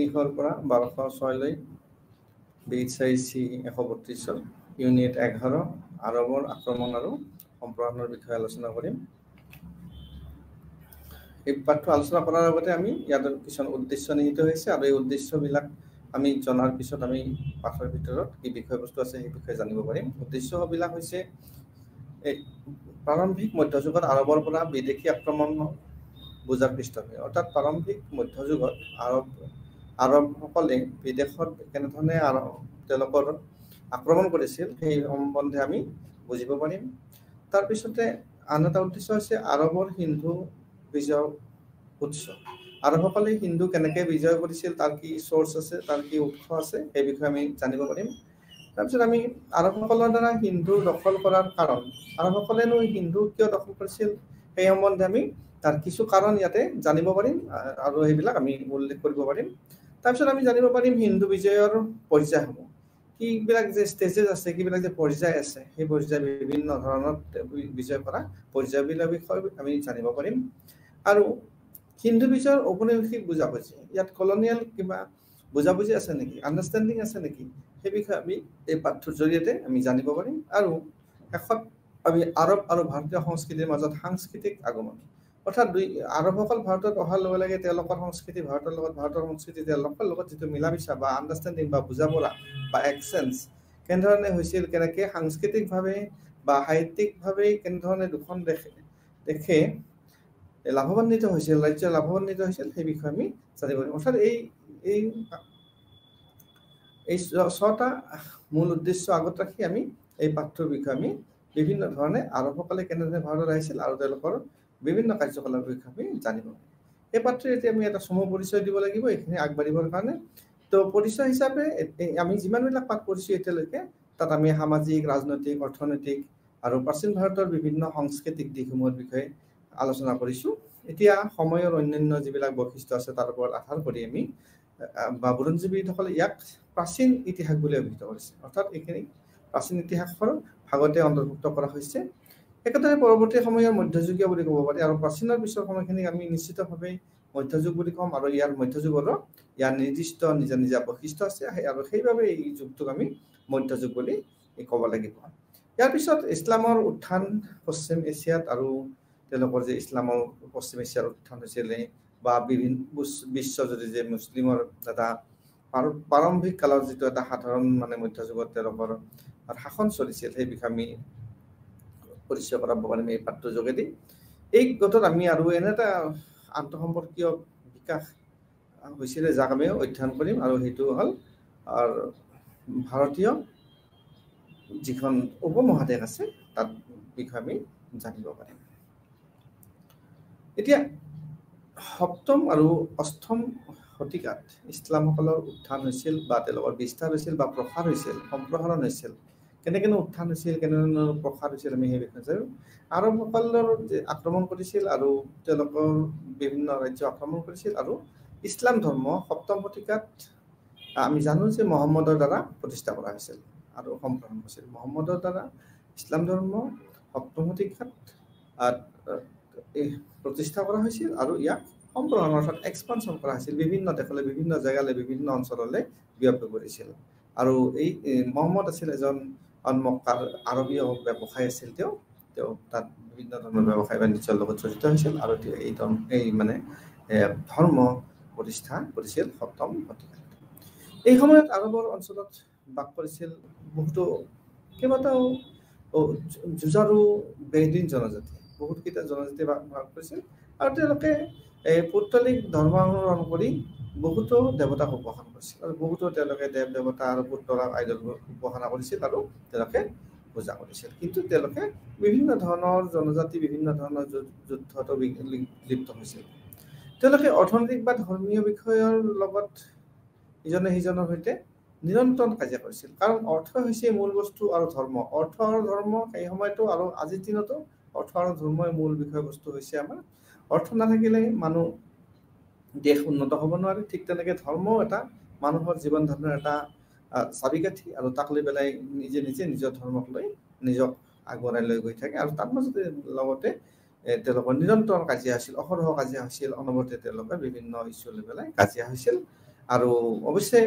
300 পৰা 1206 লৈ BHIC 132 unit 11 আৰবৰ আক্ৰমণ আৰু সম্প্ৰসাৰণৰ বিষয়ে আলোচনা কৰিম। এই পাঠটো আলোচনা কৰাৰ আগতে আমি ইয়াত কিছুমান উদ্দেশ্য নিহিত হৈছে আৰু এই উদ্দেশ্যবিলাক আমি জনাৰ পিছত আমি পাঠৰ ভিতৰত কি বিষয়বস্তু আছে সেই বিষয়ে জানিব পাৰিম। উদ্দেশ্যবিলাক হৈছে এই প্ৰাৰম্ভিক মধ্যযুগত আৰবৰ পৰা বিদেশী আক্ৰমণ বুজাৰ পৃষ্ঠভূমি, অৰ্থাৎ প্ৰাৰম্ভিক মধ্যযুগত আৰবসকলে বিদেশত কেনেধৰণে তেওঁলোকৰ আক্ৰমণ কৰিছিল সেই সম্বন্ধে আমি বুজিব পাৰিম। তাৰপিছতে আন এটা উদ্দেশ্য হৈছে আৰবৰ হিন্দু বিজয় উৎস। আৰবসকলে হিন্দু কেনেকৈ বিজয় কৰিছিল, তাৰ কি চ'ৰ্চ আছে, তাৰ কি উৎস আছে, সেই বিষয়ে আমি জানিব পাৰিম। তাৰপিছত আমি আৰবসকলৰ দ্বাৰা হিন্দু দখল কৰাৰ কাৰণ, আৰবসকলেনো হিন্দু কিয় দখল কৰিছিল সেই সম্বন্ধে আমি তাৰ কিছু কাৰণ ইয়াতে জানিব পাৰিম আৰু সেইবিলাক আমি উল্লেখ কৰিব পাৰিম। তাৰপিছত আমি জানিব পাৰিম হিন্দু বিজয়ৰ পৰ্যায়সমূহ, কিবিলাক যে ষ্টেজেছ আছে, কিবিলাক যে পৰ্যায় আছে, সেই পৰ্যায় বিভিন্ন ধৰণৰ বিজয় কৰা পৰ্যায়বিলাক বিষয়ে আমি জানিব পাৰিম। আৰু হিন্দু বিজয়ৰ ঔপনিৱেশিক বুজাবুজি, ইয়াত কলনিয়েল কিবা বুজাবুজি আছে নেকি, আণ্ডাৰষ্টেণ্ডিং আছে নেকি, সেই বিষয়ে আমি এই পাঠটোৰ জৰিয়তে আমি জানিব পাৰিম। আৰু শেষত আমি আৰব আৰু ভাৰতীয় সংস্কৃতিৰ মাজত সাংস্কৃতিক আগমন, অৰ্থাৎ আৰবসকল ভাৰতত অহাৰ লগে লগে তেওঁলোকৰ সংস্কৃতি ভাৰতৰ লগত, ভাৰতৰ সংস্কৃতি তেওঁলোকৰ লগত যিটো মিলা মিছা বা আণ্ডাৰষ্টেণ্ডিং বা বুজাপৰা বা এক্সচেঞ্জ কেনেধৰণে হৈছিল, কেনেকৈ সাংস্কৃতিকভাৱে বা সাহিত্যিকভাৱে কেনেধৰণে দুখন দেশে লাভান্বিত হৈছিল, ৰাজ্য লাভান্বিত হৈছিল, সেই বিষয়ে আমি জানিব পাৰিম। অৰ্থাৎ এই 6টা মূল উদ্দেশ্য আগত ৰাখি আমি এই পাঠটোৰ বিষয়ে আমি বিভিন্ন ধৰণে আৰবসকলে কেনেধৰণে ভাৰতত আহিছিল আৰু তেওঁলোকৰ বিভিন্ন কাৰ্যকলাপৰ বিষয়ে আমি জানিব পাৰিম। এই পাঠটোৰ এতিয়া আমি এটা চমু পৰিচয় দিব লাগিব এইখিনি আগবাঢ়িবৰ কাৰণে। তো পৰিচয় হিচাপে আমি যিমানবিলাক পাঠ পঢ়িছোঁ এতিয়ালৈকে, তাত আমি সামাজিক, ৰাজনৈতিক, অৰ্থনৈতিক আৰু প্ৰাচীন ভাৰতৰ বিভিন্ন সাংস্কৃতিক দিশসমূহৰ বিষয়ে আলোচনা কৰিছোঁ। এতিয়া সময়ৰ অন্যান্য যিবিলাক বৈশিষ্ট্য আছে তাৰ ওপৰত আধাৰ কৰি আমি বা বুৰঞ্জীবিদসকলে ইয়াক প্ৰাচীন ইতিহাস বুলি অভিহিত কৰিছে, অৰ্থাৎ এইখিনি প্ৰাচীন ইতিহাসৰ ভাগতে অন্তৰ্ভুক্ত কৰা হৈছে। একেদৰে পৰৱৰ্তী সময়ৰ মধ্যযুগীয় বুলি ক'ব পাৰি আৰু প্ৰাচীনৰ পিছৰ সময়খিনিক আমি নিশ্চিতভাৱে মধ্যযুগ বুলি ক'ম। আৰু ইয়াৰ মধ্যযুগৰো ইয়াৰ নিৰ্দিষ্ট নিজা নিজা বৈশিষ্ট্য আছে আৰু সেইবাবে এই যুগটোক আমি মধ্যযুগ বুলি ক'ব লাগিব। ইয়াৰ পিছত ইছলামৰ উত্থান পশ্চিম এছিয়াত, আৰু তেওঁলোকৰ যে ইছলামৰ পশ্চিম এছিয়াৰ উত্থান হৈছিলে বা বিভিন্ন বিশ্বজুৰি যে মুছলিমৰ এটা প্ৰাৰম্ভিক কালৰ যিটো এটা সাধাৰণ মধ্যযুগত তেওঁলোকৰ শাসন চলিছিল, সেই বিষয়ে আমি পৰিচয় কৰাব পাৰিম এই পাঠটোৰ যোগেদি। এই গোটত আমি আৰু এনে এটা আন্তঃসম্পৰ্কীয় বিকাশ হৈছিলে যাক আমি অধ্যয়ন কৰিম, আৰু সেইটো হ'ল ভাৰতীয় যিখন উপমহাদেশ আছে তাত বিষয়ে আমি জানিব পাৰিম। এতিয়া 7ম আৰু 8ম শতিকাত ইছলামসকলৰ উত্থান হৈছিল বা তেওঁলোকৰ বিস্তাৰ হৈছিল বা প্ৰসাৰ হৈছিল, সম্প্ৰসাৰণ হৈছিল। কেনেকৈনো উত্থান হৈছিল, কেনেধৰণৰ প্ৰসাৰ হৈছিল, আমি সেই বিষয়ে জানো। আৰবসকলৰ আক্ৰমণ কৰিছিল আৰু তেওঁলোকৰ বিভিন্ন ৰাজ্য আক্ৰমণ কৰিছিল, আৰু ইছলাম ধৰ্ম 7ম শতিকাত আমি জানো যে মহম্মদৰ দ্বাৰা প্ৰতিষ্ঠা কৰা হৈছিল আৰু সম্প্ৰসাৰণ হৈছিল। মহম্মদৰ দ্বাৰা ইছলাম ধৰ্ম 7ম শতিকাত প্ৰতিষ্ঠা কৰা হৈছিল আৰু ইয়াক সম্প্ৰসাৰণ অৰ্থাৎ এক্সপানশ্যন কৰা হৈছিল, বিভিন্ন দেশলৈ, বিভিন্ন জেগালৈ, বিভিন্ন অঞ্চললৈ বিয়পি পৰিছিল। আৰু এই মহম্মদ আছিল এজন মক্কাৰ আৰবীয় ব্যৱসায়ী আছিল। তেওঁ তাত বিভিন্ন ধৰণৰ ব্যৱসায় বাণিজ্যৰ লগত জড়িত হৈছিল আৰু এই ধৰ্ম প্ৰতিষ্ঠা কৰিছিল 7ম শতিকাত। এই সময়ত আৰবৰ অঞ্চলত বাস কৰিছিল কেইবাটাও যুঁজাৰু বেদুইন জনজাতি, বহুতকেইটা জনজাতি বাস কৰিছিল, আৰু তেওঁলোকে পৌত্তলিক ধৰ্ম অনুসৰণ কৰি বহুতো দেৱতাক উপাসনা কৰিছিল, আৰু বহুতো তেওঁলোকে দেৱ দেৱতা আৰু পুতলা আইডলবোৰ উপাসনা কৰিছিল আৰু তেওঁলোকে পূজা কৰিছিল। কিন্তু তেওঁলোকে বিভিন্ন ধৰণৰ জনজাতি বিভিন্ন ধৰণৰ যুদ্ধতো লিপ্ত হৈছিল। তেওঁলোকে অৰ্থনৈতিক বা ধৰ্মীয় বিষয়ৰ লগত ইজনে সিজনৰ সৈতে নিৰন্তৰ কাজিয়া কৰিছিল, কাৰণ অৰ্থ হৈছে মূল বস্তু আৰু অৰ্থ আৰু ধৰ্ম সেই সময়তো আৰু আজিৰ দিনতো অৰ্থ আৰু ধৰ্মই মূল বিষয়বস্তু হৈছে আমাৰ। অৰ্থ নাথাকিলে দেশ উন্নত হ'ব নোৱাৰে। ঠিক তেনেকৈ ধৰ্মও এটা মানুহৰ জীৱন ধাৰণৰ এটা চাবিকাঠি, আৰু তাক লৈ পেলাই নিজে নিজৰ ধৰ্মক লৈ নিজক আগবঢ়াই লৈ গৈ থাকে। আৰু তাৰ মাজতে লগতে তেওঁলোকৰ নিৰন্তৰ কাজিয়া হৈছিল, অহৰহ কাজিয়া হৈছিল, অনবৰতে তেওঁলোকে বিভিন্ন ইছ্যু লৈ পেলাই কাজিয়া হৈছিল। আৰু অৱশ্যে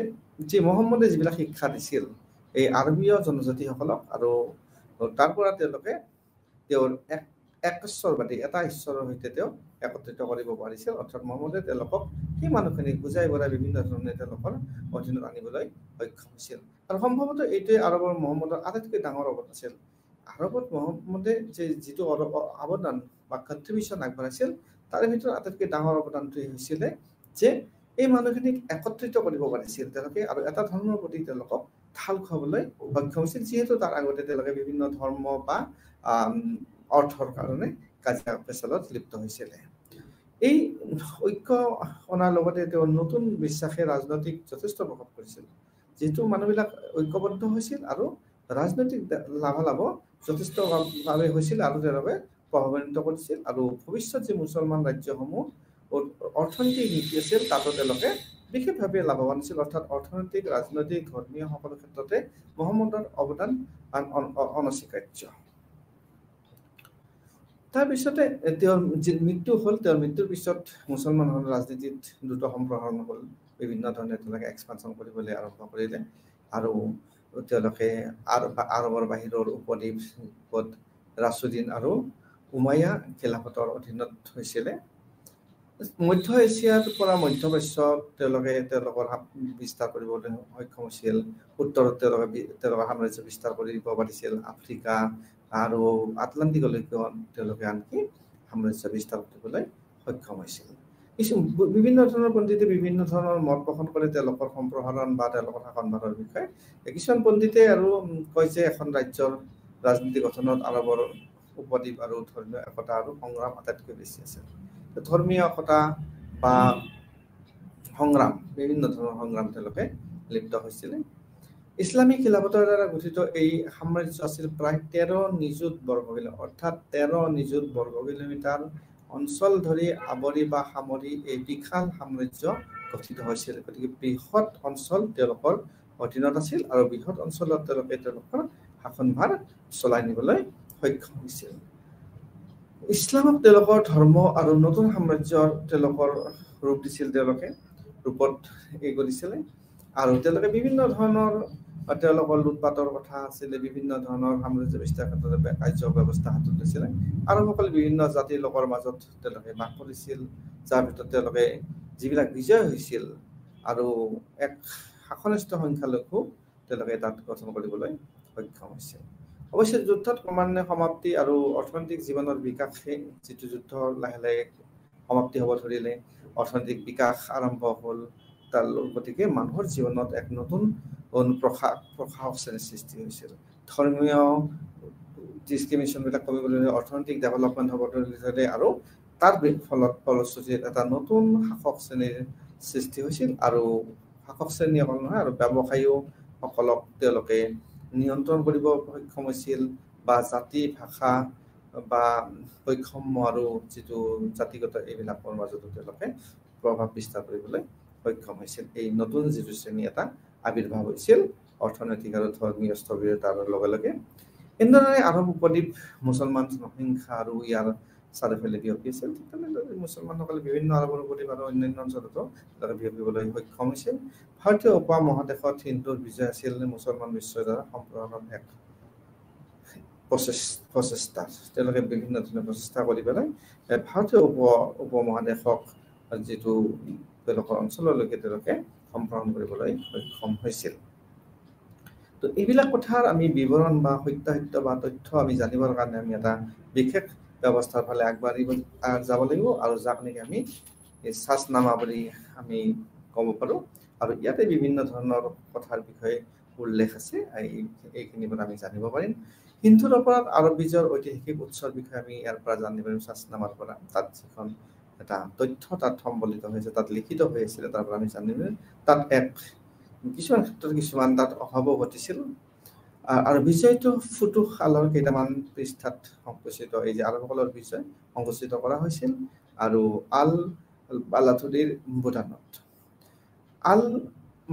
যি মহম্মদে যিবিলাক শিক্ষা দিছিল এই আৰবীয় জনজাতিসকলক, আৰু তাৰ পৰা তেওঁলোকে তেওঁৰ এক ঈশ্বৰবাদী এটা ঈশ্বৰৰ সৈতে তেওঁ একত্ৰিত কৰিব পাৰিছিল। অৰ্থাৎ মহম্মদে তেওঁলোকক সেই মানুহখিনিক বুজাই বঢ়াই বিভিন্ন ধৰণে তেওঁলোকৰ অধীনত আনিবলৈ সক্ষম হৈছিল। আৰু সম্ভৱতঃ এইটোৱে আৰবৰ মহম্মদৰ আটাইতকৈ ডাঙৰ অৱদান আছিল। আৰবত মহম্মদে যিটো অৱদান বা কণ্ট্ৰিবিউশ্যন আগবঢ়াইছিল তাৰে ভিতৰত আটাইতকৈ ডাঙৰ অৱদানটো হৈছিলে যে এই মানুহখিনিক একত্ৰিত কৰিব পাৰিছিল তেওঁলোকে, আৰু এটা ধৰ্মৰ প্ৰতি তেওঁলোকক ঢাল খুৱাবলৈ সক্ষম হৈছিল, যিহেতু তাৰ আগতে তেওঁলোকে বিভিন্ন ধৰ্ম বা অৰ্থৰ কাৰণে কাজিয়া পেচালত লিপ্ত হৈছিলে। এই ঐক্য অনাৰ লগতে তেওঁ নতুন বিশ্বাসে ৰাজনৈতিক যথেষ্ট প্ৰভাৱ কৰিছিল, যিহেতু মানুহবিলাক ঐক্যবদ্ধ হৈছিল আৰু ৰাজনৈতিক লাভালাভ যথেষ্টভাৱে হৈছিল আৰু তেওঁলোকে প্ৰভাৱান্বিত কৰিছিল। আৰু ভৱিষ্যত যি মুছলমান ৰাজ্যসমূহ অৰ্থনৈতিক নীতি আছিল তাতো তেওঁলোকে বিশেষভাৱে লাভৱান আছিল। অৰ্থাৎ অৰ্থনৈতিক, ৰাজনৈতিক, ধৰ্মীয় সকলো ক্ষেত্ৰতে মহম্মদৰ অৱদান অনস্বীকাৰ্য। তাৰপিছতে তেওঁৰ যি মৃত্যু হ'ল, তেওঁৰ মৃত্যুৰ পিছত মুছলমানসকলৰ ৰাজনীতিত দ্ৰুত সম্প্ৰসাৰণ হ'ল, বিভিন্ন ধৰণে তেওঁলোকে এক্সপানশ্যন কৰিবলৈ আৰম্ভ কৰিলে। আৰু তেওঁলোকে আৰবৰ বাহিৰৰ উপদ্বীপত ৰাছুদ্দিন আৰু উমাইয়া খিলাফতৰ অধীনত হৈছিলে। মধ্য এছিয়াৰ পৰা মধ্যপ্ৰাচ্যত তেওঁলোকে তেওঁলোকৰ বিস্তাৰ কৰিবলৈ সক্ষম হৈছিল। উত্তৰত তেওঁলোকৰ সাম্ৰাজ্য বিস্তাৰ কৰিব পাৰিছিল। আফ্ৰিকা আৰু আটলাণ্টিকলৈকেও তেওঁলোকে আনকি সাম্ৰাজ্য বিস্তাৰ কৰিবলৈ সক্ষম হৈছিল। বিভিন্ন ধৰণৰ পণ্ডিতে বিভিন্ন ধৰণৰ মত পোষণ কৰে তেওঁলোকৰ সম্প্ৰসাৰণ বা তেওঁলোকৰ শাসনভাৰৰ বিষয়ে। কিছুমান পণ্ডিতে আৰু কয় যে এখন ৰাজ্যৰ ৰাজনীতি গঠনত আৰবৰ উপদ্বীপ আৰু ধৰ্মীয় একতা আৰু সংগ্ৰাম আটাইতকৈ বেছি আছিল। ধৰ্মীয় একতা বা সংগ্ৰাম, বিভিন্ন ধৰণৰ সংগ্ৰাম তেওঁলোকে লিপ্ত হৈছিলে। ইছলামিক খিলাফতৰ দ্বাৰা গঠিত এই সাম্ৰাজ্য আছিল প্ৰায় 13 নিযুত বৰ্গ কিলোমিটাৰ, অৰ্থাৎ 13 নিযুত বৰ্গ কিলোমিটাৰ অঞ্চল ধৰি আৱৰি বা সামৰি এই বিশাল সাম্ৰাজ্য গঠিত হৈছিল। গতিকে বৃহৎ অঞ্চল তেওঁলোকৰ অধীনত আছিল আৰু বৃহৎ অঞ্চলত তেওঁলোকে তেওঁলোকৰ শাসনভাৰ চলাই নিবলৈ সক্ষম হৈছিল। ইছলামক তেওঁলোকৰ ধৰ্ম আৰু নতুন সাম্ৰাজ্যৰ তেওঁলোকৰ ৰূপ দিছিল, তেওঁলোকে ৰূপত কৰিছিলে। আৰু তেওঁলোকে বিভিন্ন ধৰণৰ তেওঁলোকৰ লুটপাটৰ কথা আছিলে, বিভিন্ন ধৰণৰ সাম্ৰাজ্য বিস্তাৰ ক্ষেত্ৰত কাৰ্য ব্যৱস্থা হাতত লৈছিলে। আৰবসকলে বিভিন্ন জাতিৰ লোকৰ মাজত তেওঁলোকে বাস কৰিছিল, যাৰ ভিতৰত তেওঁলোকে যিবিলাক বিজয় হৈছিল আৰু এক শাসনিষ্ঠ সংখ্যালঘু তেওঁলোকে তাত গঠন কৰিবলৈ সক্ষম হৈছিল। অৱশ্যে যুদ্ধত ক্ৰমান্বয়ে সমাপ্তি আৰু অৰ্থনৈতিক জীৱনৰ বিকাশে যিটো যুদ্ধ লাহে লাহে সমাপ্তি হ'ব ধৰিলে, অৰ্থনৈতিক বিকাশ আৰম্ভ হ'ল, তাৰ গতিকে মানুহৰ জীৱনত এক নতুন প্ৰশাসক শ্ৰেণীৰ সৃষ্টি হৈছিল। ধৰ্মীয় ডিছক্ৰিমিনেশ্যনবিলাক কমিবলৈ, অৰ্থনৈতিক ডেভেলপমেণ্ট হ'ব ধৰিলে আৰু তাৰ ফলশ্ৰুতিত এটা নতুন শাসক শ্ৰেণীৰ সৃষ্টি হৈছিল। আৰু শাসক শ্ৰেণী অকল নহয়, আৰু ব্যৱসায়ীসকলক তেওঁলোকে নিয়ন্ত্ৰণ কৰিব সক্ষম হৈছিল, বা জাতি, ভাষা বা বৈষম্য আৰু যিটো জাতিগত এইবিলাকৰ মাজতো তেওঁলোকে প্ৰভাৱ বিস্তাৰ কৰিবলৈ সক্ষম হৈছিল। এই নতুন যিটো শ্ৰেণী এটা আৱিৰ্ভাৱ হৈছিল অৰ্থনৈতিক আৰু ধৰ্মীয় স্থবিৰতাৰ লগে লগে। এনেদৰে আৰব উপদ্বীপ মুছলমান জনসংখ্যা আৰু ইয়াৰ চাৰিওফালে বিয়পি আছিল। ঠিক তেনেদৰে মুছলমানসকলে বিভিন্ন আৰবৰ উপদ্বীপ আৰু অন্যান্য অঞ্চলতো তেওঁলোকে বিয়পিবলৈ সক্ষম হৈছিল। ভাৰতীয় উপমহাদেশত হিন্দুৰ বিজয় আছিল মুছলমান বিশ্বৰ দ্বাৰা সম্প্ৰসাৰণৰ এক প্ৰচেষ্টা। তেওঁলোকে বিভিন্ন ধৰণৰ প্ৰচেষ্টা কৰি পেলাই ভাৰতীয় উপমহাদেশক যিটো তেওঁলোকৰ অঞ্চললৈকে তেওঁলোকে সম্প্ৰসাৰণ কৰিবলৈ সক্ষম হৈছিল। তো এইবিলাক কথাৰ আমি বিৱৰণ বা সত্যাসত্য বা তথ্য আমি জানিবৰ কাৰণে আমি এটা বিশেষ ব্যৱস্থাৰ ফালে আগবাঢ়ি যাব লাগিব, আৰু যাক নেকি আমি চাচনামা বুলি আমি ক'ব পাৰোঁ। আৰু ইয়াতে বিভিন্ন ধৰণৰ কথাৰ বিষয়ে উল্লেখ আছে, এইখিনিৰ পৰা আমি জানিব পাৰিম। হিন্দুৰ ওপৰত আৰব বীজৰ ঐতিহাসিক উৎসৰ বিষয়ে আমি ইয়াৰ পৰা জানিব পাৰিম চাচনামাৰ পৰা। তাত যিখন এটা তথ্য তাত সম্বলিত হৈছে, তাত লিখিত হৈ আছিলে, তাৰ পৰা আমি জানিব তাত কিছুমান ক্ষেত্ৰত কিছুমান তাত অভাৱো ঘটিছিল। আৰু বিজয়টো ফুটুহ আলৰ কেইটামান পৃষ্ঠাত সংকুচিত, এই যে আৰবসকলৰ বিজয় সংকুচিত কৰা হৈছিল। আৰু আল বালাথুদিৰ বুধানত আল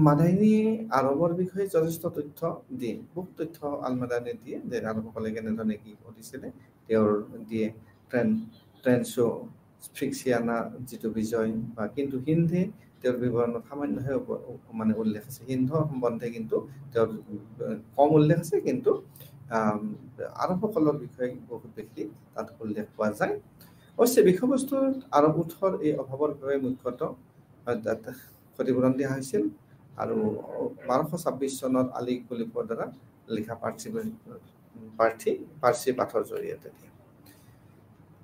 মাদাইনীয়ে আৰবৰ বিষয়ে যথেষ্ট তথ্য দিয়ে, বহুত তথ্য আল মাদাইনীয়ে দিয়ে যে আৰবসকলে কেনেধৰণে কি কৰিছিলে। তেওঁৰ দিয়ে ট্ৰেন্সো ফ্ৰিক্সিয়ানা যিটো বিজয়, বা কিন্তু হিন্দে তেওঁৰ বিৱৰণত সামান্যহে মানে উল্লেখ আছে। সিন্ধু সম্বন্ধে কিন্তু তেওঁৰ কম উল্লেখ আছে, কিন্তু আৰবসকলৰ বিষয়ে বহুত বেছি তাত উল্লেখ পোৱা যায়। অৱশ্যে বিষয়বস্তুৰ আৰব উৎসৰ এই অভাৱৰ বাবে মুখ্যতঃ ক্ষতিপূৰণ দিয়া হৈছিল, আৰু 1226 চনত আলী কুলিফৰ দ্বাৰা লিখা পাৰ্চী পাঠৰ জৰিয়তে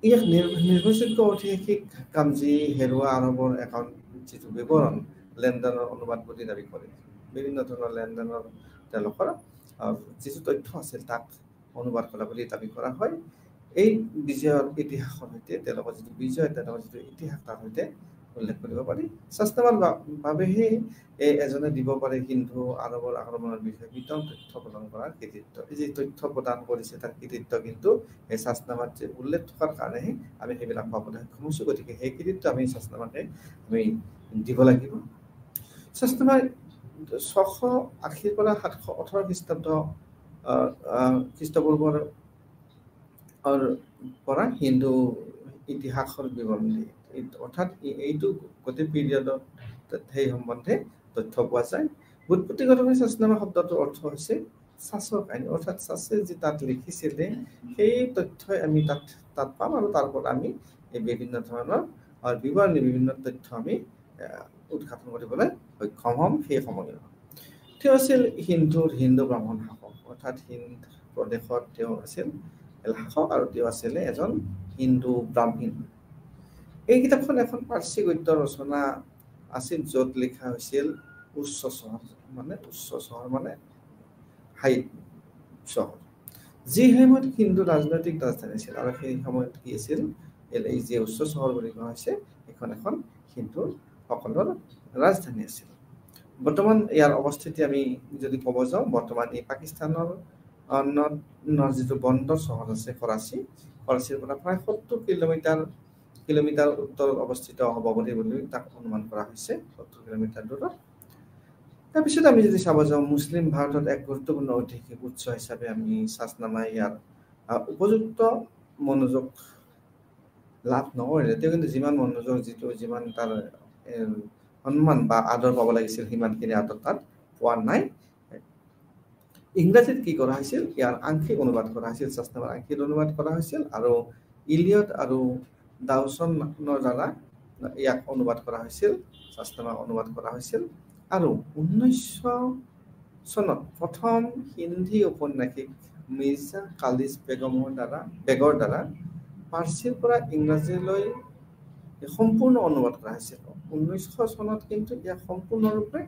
ইয়াক নিৰ্ভৰযোগ্য ঐতিহাসিক কামজি হেৰুৱা আৰবৰ এখন যিটো বিৱৰণ লেনদেনৰ অনুবাদ বুলি দাবী কৰে। বিভিন্ন ধৰণৰ লেনদেনৰ তেওঁলোকৰ যিটো তথ্য আছিল তাক অনুবাদ কৰা বুলি দাবী কৰা হয়। এই বিজয়ৰ ইতিহাসৰ সৈতে তেওঁলোকৰ যিটো বিজয়, তেওঁলোকৰ যিটো ইতিহাস তাৰ সৈতে উল্লেখ কৰিব পাৰি। শাস্ত্ৰবাদ বাবেহে এজনে দিব পাৰে সিন্ধু আৰবৰ আক্ৰমণৰ বিষয়ে বিতং তথ্য প্ৰদান কৰাৰ কৃতিত্ব। এই যে তথ্য প্ৰদান কৰিছে তাৰ কৃতিত্ব কিন্তু এই শাস্ত্ৰবাদ যে উল্লেখ থকাৰ কাৰণেহে আমি সেইবিলাক পাবলৈ সক্ষম হৈছোঁ। গতিকে সেই কৃতিত্ব আমি শাস্ত্ৰবাদে আমি দিব লাগিব। শাস্ত্ৰবাদ 680 পৰা 718 খ্ৰীষ্টপূৰ্বৰ পৰা হিন্দু ইতিহাসৰ বিৱৰণ দিয়ে, অৰ্থাৎ এইটো গোটেই পিৰিয়ডত সেই সম্বন্ধে তথ্য পোৱা যায়। বুৎপত্তিগতভাৱে শাস্ত্ৰনামা শব্দটোৰ অৰ্থ হৈছে চাচৰ কাহিনী, অৰ্থাৎ চাচে যি তাত লিখিছিলে সেই তথ্যই আমি তাত পাম, আৰু তাৰ পৰা আমি এই বিভিন্ন ধৰণৰ বিৱৰণী বিভিন্ন তথ্য আমি উদ্ঘাটন কৰিবলৈ সক্ষম হ'ম। সেই সময়ত তেওঁ আছিল হিন্দু ব্ৰাহ্মণ শাসক, অৰ্থাৎ হিন্দ প্ৰদেশত তেওঁ আছিল শাসক, আৰু তেওঁ আছিলে এজন হিন্দু ব্ৰাহ্মণ। এই কিতাপখন এখন পাৰ্চী গদ্য ৰচনা আছিল, য'ত লিখা হৈছিল উচ্চ চহৰ মানে হাই চহৰ, যি সময়ত হিন্দু ৰাজনৈতিক ৰাজধানী আছিল। আৰু সেই সময়ত কি আছিল, এই যে উচ্চ চহৰ বুলি কোৱা হৈছে এখন হিন্দু সকলৰ ৰাজধানী আছিল। বৰ্তমান ইয়াৰ অৱস্থিতি আমি যদি ক'ব যাওঁ, বৰ্তমান এই পাকিস্তানৰ যিটো বন্দৰ চহৰ আছে কৰাচীৰ পৰা প্ৰায় 70 কিলোমিটাৰ উত্তৰত অৱস্থিত হ'ব বুলি তাক অনুমান কৰা হৈছে, 70 কিলোমিটাৰ দূৰত। তাৰপিছত আমি যদি চাব যাওঁ, মুছলিম ভাৰতত এক গুৰুত্বপূৰ্ণ ঐতিহাসিক উৎস হিচাপে আমি শাস্ত্ৰনামাই ইয়াৰ উপযুক্ত মনোযোগ লাভ নকৰিলে। তেওঁ কিন্তু যিমান মনোযোগ যিমান তাৰ সন্মান বা আদৰ পাব লাগিছিল সিমানখিনি আদৰ তাত পোৱা নাই। ইংৰাজীত কি কৰা হৈছিল, ইয়াৰ আংশিক অনুবাদ কৰা হৈছিল, শাস্ত্ৰনামাৰ আংশিক অনুবাদ কৰা হৈছিল, আৰু ইলিয়ট আৰু ডাউছনৰ দ্বাৰা ইয়াক অনুবাদ কৰা হৈছিল, শাস্ত্ৰনামা অনুবাদ কৰা হৈছিল। আৰু 1900 চনত প্ৰথম হিন্দী ঔপন্যাসিক মিৰ্জা কালিজ বেগৰ দ্বাৰা পাৰ্চীৰ পৰা ইংৰাজীলৈ সম্পূৰ্ণ অনুবাদ কৰা হৈছিল। 1900 চনত কিন্তু ইয়াক সম্পূৰ্ণৰূপে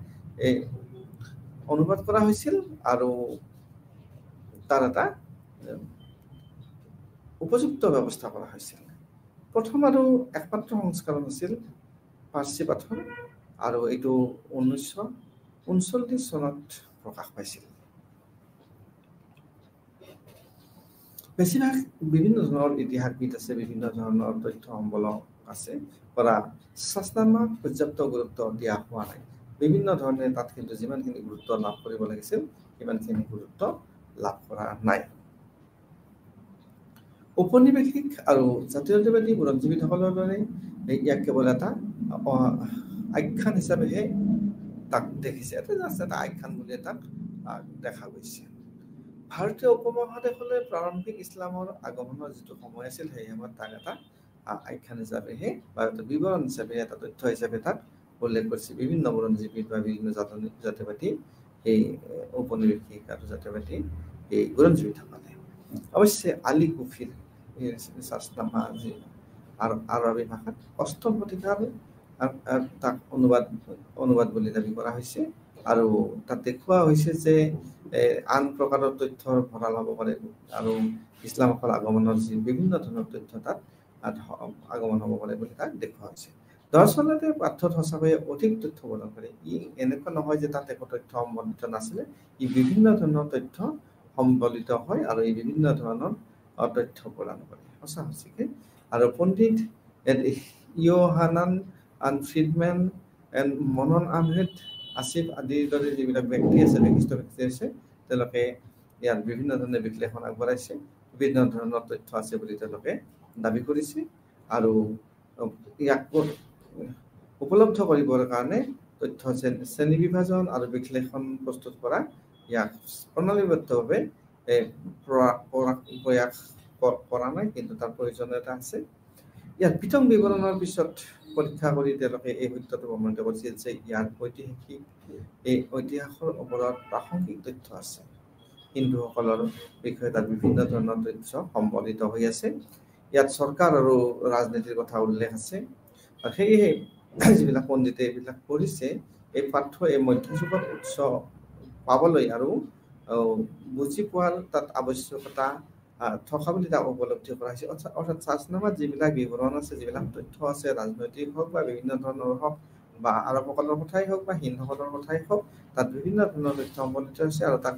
অনুবাদ কৰা হৈছিল, আৰু তাৰ এটা উপযুক্ত ব্যৱস্থা কৰা হৈছিল। প্ৰথম আৰু একমাত্ৰ সংস্কৰণ আছিল পাৰ্চী পাঠৰ, আৰু এইটো 1939 চনত প্ৰকাশ পাইছিল। বেছিভাগ বিভিন্ন ধৰণৰ ইতিহাসবিদ আছে, বিভিন্ন ধৰণৰ তথ্য সম্বলক আছে পৰা শাস্ত্ৰনামাক পৰ্যাপ্ত গুৰুত্ব দিয়া হোৱা নাই। বিভিন্ন ধৰণে তাত কিন্তু যিমানখিনি গুৰুত্ব লাভ কৰিব লাগিছিল সিমানখিনি গুৰুত্ব লাভ কৰা নাই। ঔপনিৱেশিক আৰু জাতীয়তাবাদী বুৰঞ্জীবিদসকলৰ দৰে ইয়াক কেৱল এটা আখ্যান হিচাপেহে তাক দেখিছে, এটা আখ্যান বুলি তাক দেখা গৈছে। ভাৰতীয় উপমহাদেশলৈ প্ৰাৰম্ভিক ইছলামৰ আগমনৰ যিটো সময় আছিল, সেই সময়ত তাক এটা আখ্যান হিচাপেহে বা এটা বিৱৰণ হিচাপে, এটা তথ্য হিচাপে তাক উল্লেখ কৰিছে বিভিন্ন বুৰঞ্জীবিদ বা বিভিন্ন জাতীয়বাদী এই ঔপনিৱেশিক আৰু জাতীয়বাদী এই বুৰঞ্জীবিদসকলে। অৱশ্যে আলী কুফিৰ শাস্ত্ৰনামা যি আৰবী ভাষাত 8ম শতিকাৰ তাক অনুবাদ বুলি দাবী কৰা হৈছে, আৰু তাত দেখুওৱা হৈছে যে আন প্ৰকাৰৰ তথ্যৰ ভঁৰাল হ'ব পাৰে, আৰু ইছলামসকল আগমনৰ যি বিভিন্ন ধৰণৰ তথ্য তাত আগমন হ'ব পাৰে বুলি তাক দেখুওৱা হৈছে। দৰাচলতে পাঠ্যত সঁচাকৈয়ে অধিক তথ্য প্ৰদান কৰে। ই এনেকুৱা নহয় যে তাত একো তথ্য সম্বলিত নাছিলে, ই বিভিন্ন ধৰণৰ তথ্য সম্বলিত হয়, আৰু এই বিভিন্ন ধৰণৰ তথ্য প্ৰদান কৰে সঁচাকে। আৰু পণ্ডিত ইয়োহানান ফ্ৰিডমেন মনন আহমেদ আসিফ আদিৰ দৰে যিবিলাক ব্যক্তি আছে, বিশিষ্ট ব্যক্তি আছে, তেওঁলোকে ইয়াত বিভিন্ন ধৰণে বিশ্লেষণ আগবঢ়াইছে, বিভিন্ন ধৰণৰ তথ্য আছে বুলি তেওঁলোকে দাবী কৰিছে। আৰু ইয়াক উপলব্ধ কৰিবৰ কাৰণে তথ্য শ্ৰেণী বিভাজন আৰু বিশ্লেষণ প্ৰস্তুত কৰা ইয়াক প্ৰণালীবদ্ধভাৱে প্ৰয়াস কৰা নাই, কিন্তু তাৰ প্ৰয়োজনীয়তা আছে। ইয়াৰ পৃথক বিৱৰণৰ পিছত পৰীক্ষা কৰি তেওঁলোকে এই সত্যটো প্ৰমাণিত কৰিছিল যে ইয়াৰ ঐতিহাসৰ ওপৰত প্ৰাসংগিক তথ্য আছে। হিন্দুসকলৰ বিষয়ে তাত বিভিন্ন ধৰণৰ তথ্য সম্বলিত হৈ আছে। ইয়াত চৰকাৰ আৰু ৰাজনীতিৰ কথা উল্লেখ আছে। আৰু সেয়েহে যিবিলাক পণ্ডিতে এইবিলাক পঢ়িছে, এই পাঠ্য এই মধ্যযুগৰ উৎস পাবলৈ আৰু বুজি পোৱাৰ তাত আৱশ্যকতা থকা বুলি তাক উপলব্ধি কৰা হৈছে। অৰ্থাৎ চাৰ্চনামাত যিবিলাক বিৱৰণ আছে, যিবিলাক তথ্য আছে, ৰাজনৈতিক হওক বা বিভিন্ন ধৰণৰ হওক বা আৰবসকলৰ কথাই হওক বা হিন্দুসকলৰ কথাই হওক, তাত বিভিন্ন ধৰণৰ তথ্য সম্বলিত হৈছে আৰু তাক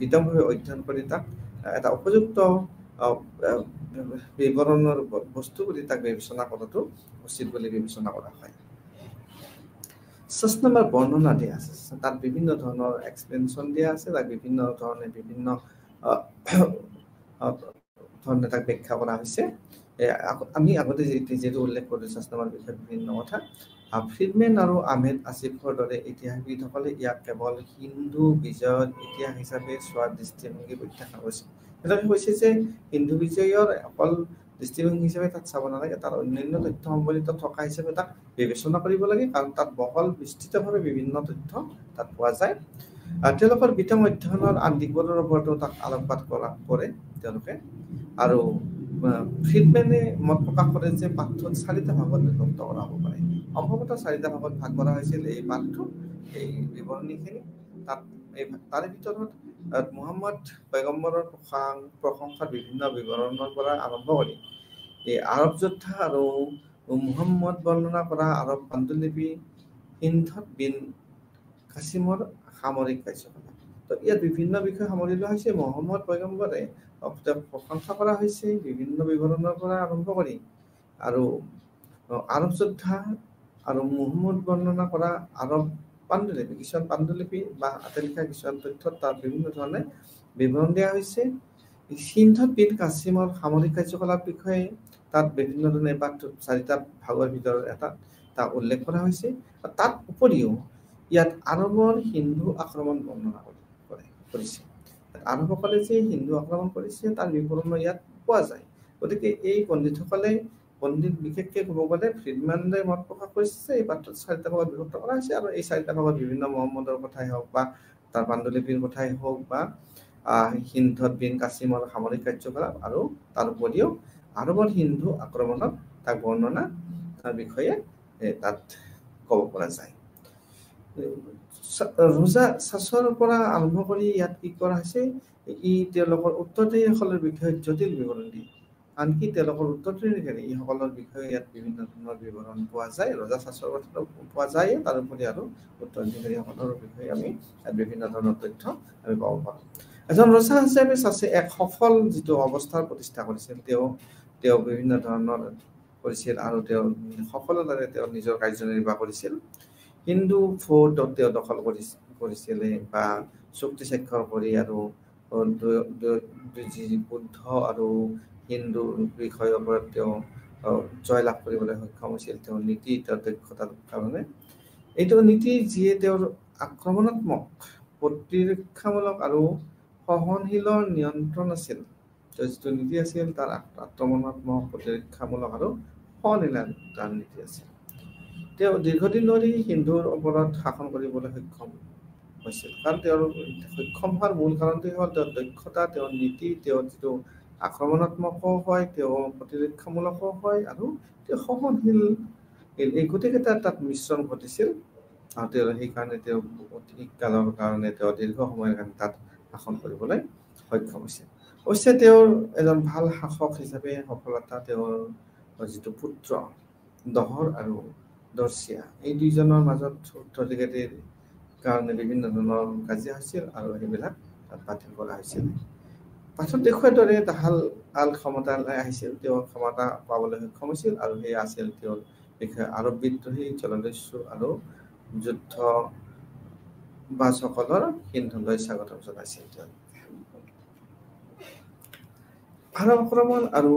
বিতংভাৱে অধ্যয়ন কৰি তাক এটা উপযুক্ত বিৱৰণৰ বস্তু বুলি তাক বিবেচনা কৰাটো উচিত বুলি বিবেচনা কৰা হয়। 6 নম্বৰ বৰ্ণনা দিয়া আছে, তাত বিভিন্ন ধৰণৰ এক্সপ্লেনেশ্যন দিয়া আছে, তাক বিভিন্ন ধৰণে তাক ব্যাখ্যা কৰা হৈছে। আমি আগতে যিহেতু উল্লেখ কৰিছোঁ 6 নম্বৰ বিষয়ে বিভিন্ন কথা। ফ্ৰিডমেন আৰু আহমেদ আসিফৰ দৰে ইতিহাসবিদসকলে ইয়াক কেৱল হিন্দু বিজয়ৰ ইতিহাস হিচাপে চোৱাৰ দৃষ্টিভংগী প্ৰত্যাখ্যান কৰিছে। তেওঁলোকে কৈছে যে হিন্দু বিজয়ৰ অকল দৃষ্টিভংগী হিচাপে তাত চাব নালাগে, তাৰ অন্যান্য তথ্য সম্বলিত থকা হিচাপে তাক বিবেচনা কৰিব লাগে, কাৰণ তাত বহল বিস্তৃতভাৱে বিভিন্ন তথ্য তাত পোৱা যায়। তেওঁলোকৰ বিতং অধ্যয়নৰ আন দিশবোৰৰ ওপৰতো তাক আলোকপাত কৰে তেওঁলোকে। আৰু ফ্ৰিডমেনে মত প্ৰকাশ কৰে যে পাঠটো 4টা ভাগত বিভক্ত কৰা হ'ব পাৰে। সম্ভৱতঃ 4টা ভাগত ভাগ কৰা হৈছিল এই পাঠটো, এই বিৱৰণীখিনি। তাৰে ভিতৰত মুহাম্মদ পয়গম্বৰৰ প্ৰশংসাৰ বিভিন্ন বিৱৰণৰ পৰা আৰম্ভ কৰি এই আৰব যোদ্ধা আৰু মুহাম্মদ বৰ্ণনা কৰা আৰব পাণ্ডুলিপি, হিন্দত বিন কাছিমৰ সামৰিক কাৰ্যকলাপ। তো ইয়াত বিভিন্ন বিষয় সামৰি লোৱা হৈছে। মুহাম্মদ পয়গম্বৰে প্ৰশংসা কৰা হৈছে বিভিন্ন বিৱৰণৰ পৰা আৰম্ভ কৰি, আৰু আৰব যোদ্ধা আৰু মুহাম্মদ বৰ্ণনা কৰা আৰব পাণ্ডুলিপি, কিছুমান পাণ্ডুলিপি বা হাতে লিখা কিছুমান তথ্যত তাত বিভিন্ন ধৰণে বিৱৰণ দিয়া হৈছে। হিন্দত বিন কাছিমৰ সামৰিক কাৰ্যকলাপ বিষয়ে তাত বিভিন্ন ধৰণে 4টা ভাগৰ ভিতৰত এটা তাক উল্লেখ কৰা হৈছে। তাত উপৰিও ইয়াত আৰবৰ হিন্দু আক্ৰমণ বৰ্ণনা কৰিছে। আৰবসকলে যে হিন্দু আক্ৰমণ কৰিছে তাৰ বিৱৰণো ইয়াত পোৱা যায়। গতিকে এই পণ্ডিত বিশেষকে ক'ব গ'লে ফ্ৰিডমেনে মত প্ৰকাশ কৰিছে যে এই পাঠটোত 4টা ভাগত বিভক্ত কৰা হৈছে, আৰু এই 4টা ভাগত বিভিন্ন মুহাম্মদৰ কথাই হওক বা তাৰ পাণ্ডুলিপিৰ কথাই হওক বা হিন্দত বিন কাছিমৰ সামৰিক কাৰ্যকলাপ আৰু তাৰ উপৰিও আৰবৰ হিন্দু আক্ৰমণত তাক বৰ্ণনা তাৰ বিষয়ে তাত ক'ব পৰা যায়। ৰোজা চাচৰ পৰা আৰম্ভ কৰি ইয়াত কি কৰা হৈছে, তেওঁলোকৰ উত্তৰদায়ীসকলৰ বিষয়ে জটিল বিৱৰণ দিয়ে। আনকি তেওঁলোকৰ উত্তৰদায়ীসকলৰ বিষয়ে ইয়াত বিভিন্ন ধৰণৰ বিৱৰণ পোৱা যায়। ৰজা চাচৰ কথাটো পোৱা যায়, তাৰোপৰি আৰু উত্তৰাধিকাৰীসকলৰ বিষয়ে আমি ইয়াত বিভিন্ন ধৰণৰ তথ্য আমি পাব পাৰোঁ। এজন ৰজা হিচাপে চাচে এক সফল যিটো অৱস্থাৰ প্ৰতিষ্ঠা কৰিছিল, তেওঁ বিভিন্ন ধৰণৰ কৰিছিল আৰু তেওঁ সফলতাৰে তেওঁ নিজৰ কাৰ্যনিৰ্বাহ কৰিছিল। হিন্দু ফৰ্ট তেওঁ দখল কৰিছিলে বা চুক্তি স্বাক্ষৰ কৰি, আৰু বুদ্ধ আৰু হিন্দু বিষয়ৰ ওপৰত তেওঁ জয়লাভ কৰিবলৈ সক্ষম হৈছিল। তেওঁৰ নীতি, তেওঁৰ দক্ষতাৰ কাৰণে এইটো নীতি যিয়ে তেওঁৰ আক্ৰমণাত্মক, প্ৰতিৰক্ষামূলক আৰু সহনশীলৰ নিয়ন্ত্ৰণ আছিল। যিটো নীতি আছিল তাৰ আক্ৰমণাত্মক, প্ৰতিৰক্ষামূলক আৰু সহনশীল তাৰ নীতি আছিল। তেওঁ দীৰ্ঘদিন ধৰি হিন্দুৰ ওপৰত শাসন কৰিবলৈ সক্ষম হৈছিল, কাৰণ তেওঁৰ সক্ষম হোৱাৰ মূল কাৰণটোৱে হ'ল তেওঁৰ দক্ষতা, তেওঁৰ নীতি, তেওঁৰ যিটো আক্ৰমণাত্মকো হয়, তেওঁ প্ৰতিৰক্ষামূলকো হয় আৰু তেওঁ সহনশীল। এই গোটেইকেইটা তাত মিশ্ৰণ ঘটিছিল, আৰু তেওঁ সেইকাৰণে তেওঁ অধিক কালৰ কাৰণে তেওঁ দীৰ্ঘ সময়ৰ কাৰণে তাত শাসন কৰিবলৈ সক্ষম হৈছিল। অৱশ্যে তেওঁৰ এজন ভাল শাসক হিচাপে সফলতা তেওঁৰ যিটো পুত্ৰ দহৰ আৰু দৰ্শিয়া, এই দুইজনৰ মাজত উত্তৰাধিকাৰীৰ কাৰণে বিভিন্ন ধৰণৰ কাজিয়া হৈছিল, আৰু সেইবিলাক তাত বাতিল কৰা হৈছিল। পাছত দেখুওৱাৰ দৰে তাহাল ক্ষমতালৈ আহিছিল, তেওঁ ক্ষমতা পাবলৈ সক্ষম হৈছিল, আৰু সেয়া আছিল তেওঁৰ বিষয়ে আৰব বিদ্ৰোহী, জলদস্যু আৰু যুদ্ধ বাজসকলৰ হিন্দুলৈ স্বাগতম জনাইছিল। আৰব আক্ৰমণ আৰু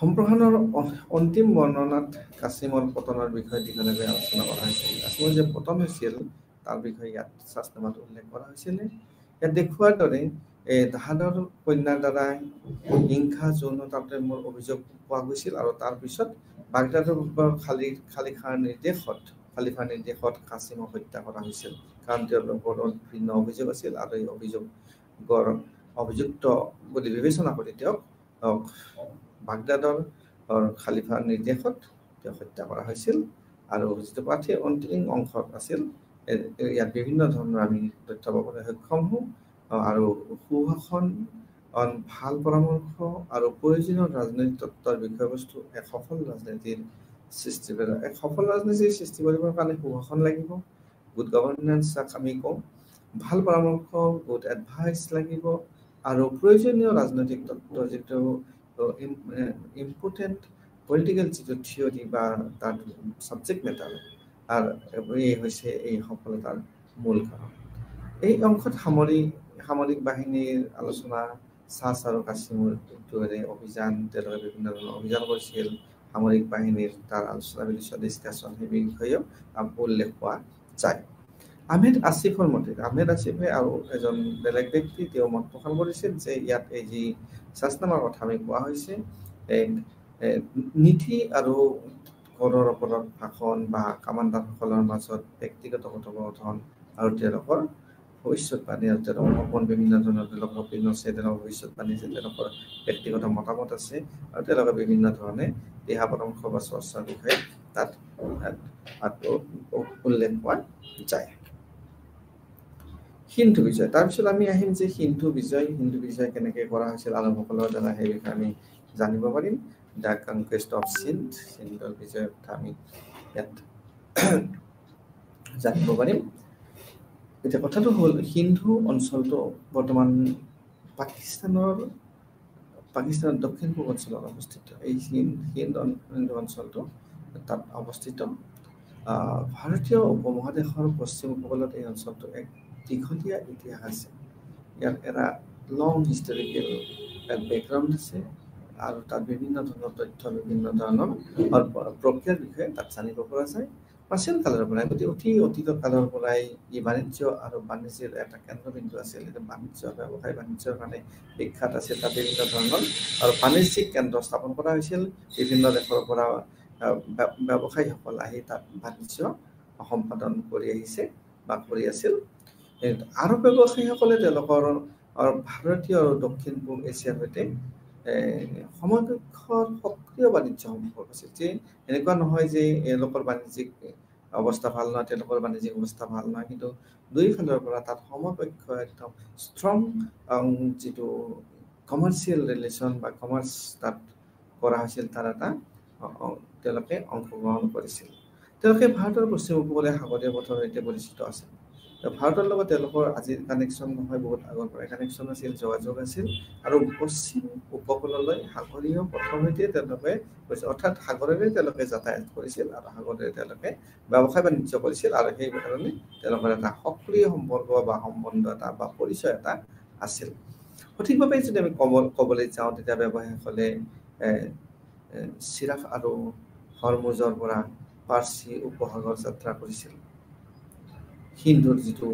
সম্প্ৰসাৰণৰ অন্তিম বৰ্ণনাত কাছিমৰ পতনৰ বিষয়ে দীঘলীয়াকৈ আলোচনা কৰা হৈছিল। কাছিমৰ যে পতন হৈছিল তাৰ বিষয়ে ইয়াত শাস্ত্ৰমত উল্লেখ কৰা হৈছিলে। ইয়াত দেখুওৱাৰ দৰে তাহাঁতৰ কন্যাৰ দ্বাৰা হিংসা যৌন তাৰতম্যৰ অভিযোগ পোৱা গৈছিল আৰু তাৰপিছত বাগদাদৰ খালিফাৰ নিৰ্দেশত কাছিমক হত্যা কৰা হৈছিল, কাৰণ তেওঁলোকৰ ভিন্ন অভিযোগ আছিল আৰু এই অভিযোগৰ অভিযুক্ত বুলি বিবেচনা কৰি তেওঁক বাগদাদৰ খালিফাৰ নিৰ্দেশত তেওঁক হত্যা কৰা হৈছিল। আৰু যিটো পাঠৰ অন্তিম অংশত আছিল, ইয়াত বিভিন্ন ধৰণৰ আমি তথ্য পাবলৈ সক্ষম হওঁ আৰু সুশাসন, ভাল পৰামৰ্শ আৰু প্ৰয়োজনীয় ৰাজনৈতিক তত্ত্বৰ বিষয়বস্তু এক সফল ৰাজনীতিৰ সৃষ্টি কৰিবৰ কাৰণে সুশাসন লাগিব, গুড গভৰ্নেন্স আমি কওঁ, ভাল পৰামৰ্শ, গুড এডভাইচ লাগিব আৰু প্ৰয়োজনীয় ৰাজনৈতিক তত্ত্ব যিটো ইম্পৰ্টেণ্ট পলিটিকেল যিটো থিয়ৰি বা তাৰ ছাবজেক্ট মেটাৰ আৰু এই হৈছে এই সফলতাৰ মূল কাৰণ। এই অংশত সামৰিক বাহিনীৰ আলোচনা, চাচ আৰু কাছিমৰ অভিযান, তেওঁলোকে বিভিন্ন ধৰণৰ অভিযান কৰিছিল, সামৰিক বাহিনীৰ তাৰ আলোচনা ডিছকাশ্যন সেই বিষয়েও উল্লেখ পোৱা যায়। আহমেদ আসিফে আৰু এজন বেলেগ ব্যক্তি তেওঁ মত পোষণ কৰিছিল যে ইয়াত এই যি শাস্ত্ৰনামাৰ কথা আমি কোৱা হৈছে, নীতি আৰু কৰৰ ওপৰত ভাষণ বা কামাণ্ডাৰসকলৰ মাজত ব্যক্তিগত কথোপকথন আৰু তেওঁলোকৰ ভৱিষ্যতবাণী আৰু তেওঁলোকৰ সপোন, বিভিন্ন ধৰণৰ তেওঁলোকৰ সপোন আছে, তেওঁলোকৰ ভৱিষ্যতবাণী আছে, তেওঁলোকৰ ব্যক্তিগত মতামত আছে আৰু তেওঁলোকে বিভিন্ন ধৰণে দিহা পৰামৰ্শ বা চৰ্চাৰ বিষয়ে তাত উল্লেখ পোৱা যায়। সিন্ধু বিজয়, তাৰপিছত আমি আহিম যে সিন্ধু বিজয় কেনেকৈ কৰা হৈছিল আৰবসকলৰ দ্বাৰা, সেই বিষয়ে আমি জানিব পাৰিম। দ্য কনকুৱেষ্ট অফ সিন্ধৰ বিজয়ৰ কথা আমি ইয়াত জানিব পাৰিম। এতিয়া কথাটো হ'ল, সিন্ধু অঞ্চলটো বৰ্তমান পাকিস্তানৰ দক্ষিণ পূব অঞ্চলত অৱস্থিত। এই সিন্ধু অঞ্চলটো তাত অৱস্থিত। ভাৰতীয় উপমহাদেশৰ পশ্চিম উপকূলত এই অঞ্চলটো এক দীঘলীয়া ইতিহাস আছে। ইয়াত এটা লং হিষ্টৰিকেল বেকগ্ৰাউণ্ড আছে আৰু তাত বিভিন্ন ধৰণৰ তথ্য, বিভিন্ন ধৰণৰ প্ৰক্ৰিয়াৰ বিষয়ে তাত জানিব পৰা যায়। প্ৰাচীন কালৰ পৰাই, অতীত কালৰ পৰাই ই বাণিজ্যৰ এটা কেন্দ্ৰবিন্দু আছিল। ব্যৱসায় বাণিজ্যৰ কাৰণে বিখ্যাত আছিল। তাত বিভিন্ন ধৰণৰ আৰু বাণিজ্যিক কেন্দ্ৰ স্থাপন কৰা হৈছিল। বিভিন্ন দেশৰ পৰা ব্যৱসায়ীসকল আহি তাত বাণিজ্য সম্পাদন কৰি আহিছে বা কৰি আছিল। আৰু ব্যৱসায়ীসকলে তেওঁলোকৰ ভাৰতীয় আৰু দক্ষিণ পূব এছিয়াৰ সৈতে সমকক্ষৰ সক্ৰিয় বাণিজ্য সম্পৰ্ক আছিল। যে এনেকুৱা নহয় যে এওঁলোকৰ বাণিজ্যিক অৱস্থা ভাল নহয়, তেওঁলোকৰ বাণিজ্যিক অৱস্থা ভাল নহয়, কিন্তু দুয়োফালৰ পৰা তাত সমকক্ষ একদম ষ্ট্ৰং যিটো কমাৰ্চিয়েল ৰিলেশ্যন বা কমাৰ্চ তাত কৰা হৈছিল, তাৰ এটা তেওঁলোকে অংশগ্ৰহণ কৰিছিল। তেওঁলোকে ভাৰতৰ পশ্চিম উপকূলীয় সাগৰীয় পথৰ সৈতে পৰিচিত আছিল। ভাৰতৰ লগত তেওঁলোকৰ আজিৰ কানেকশ্যন নহয়, বহুত আগৰ পৰাই কানেকশ্যন আছিল, যোগাযোগ আছিল আৰু পশ্চিম উপকূললৈ সাগৰীয় পথৰ সৈতে তেওঁলোকে অৰ্থাৎ সাগৰেৰে তেওঁলোকে যাতায়াত কৰিছিল আৰু সাগৰেৰে তেওঁলোকে ব্যৱসায় বাণিজ্য কৰিছিল আৰু সেই কাৰণে তেওঁলোকৰ এটা সক্ৰিয় সম্পৰ্ক বা সম্বন্ধ এটা বা পৰিচয় এটা আছিল। সঠিকভাৱে যদি আমি ক'বলৈ যাওঁ, তেতিয়া ব্যৱসায়ীসকলে চিৰাফ আৰু হৰমুজৰ পৰা পাৰ্চী উপসাগৰ যাত্ৰা কৰিছিল। সিন্ধুৰ যিটো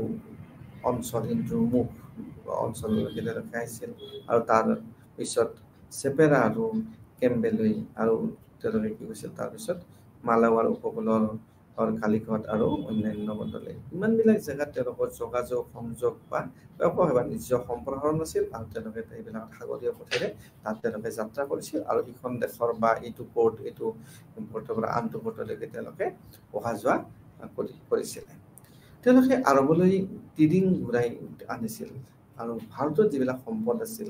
অঞ্চল, সিন্ধুৰ মুখ অঞ্চললৈকে তেওঁলোকে আহিছিল আৰু তাৰ পিছত চেপেৰা আৰু কেম্বেলৈ আৰু তেওঁলোকে কি কৈছিল, তাৰপিছত মালাৱাৰ উপকূলৰ কালিকট আৰু অন্যান্য মণ্ডলে, ইমানবিলাক জেগাত তেওঁলোকৰ যোগাযোগ সংযোগ বা ব্যৱসায় বাণিজ্য সম্প্ৰসাৰণ আছিল আৰু তেওঁলোকে এইবিলাক সাগৰীয় পথেৰে তাত তেওঁলোকে যাত্ৰা কৰিছিল আৰু ইখন দেশৰ বা এইটো পৰ্টৰ পৰা আনটো পৰ্টলৈকে তেওঁলোকে অহা যোৱা কৰিছিলে। তেওঁলোকে আৰৱলৈ টিৰিং ঘূৰাই আনিছিল আৰু ভাৰতত যিবিলাক সম্পদ আছিল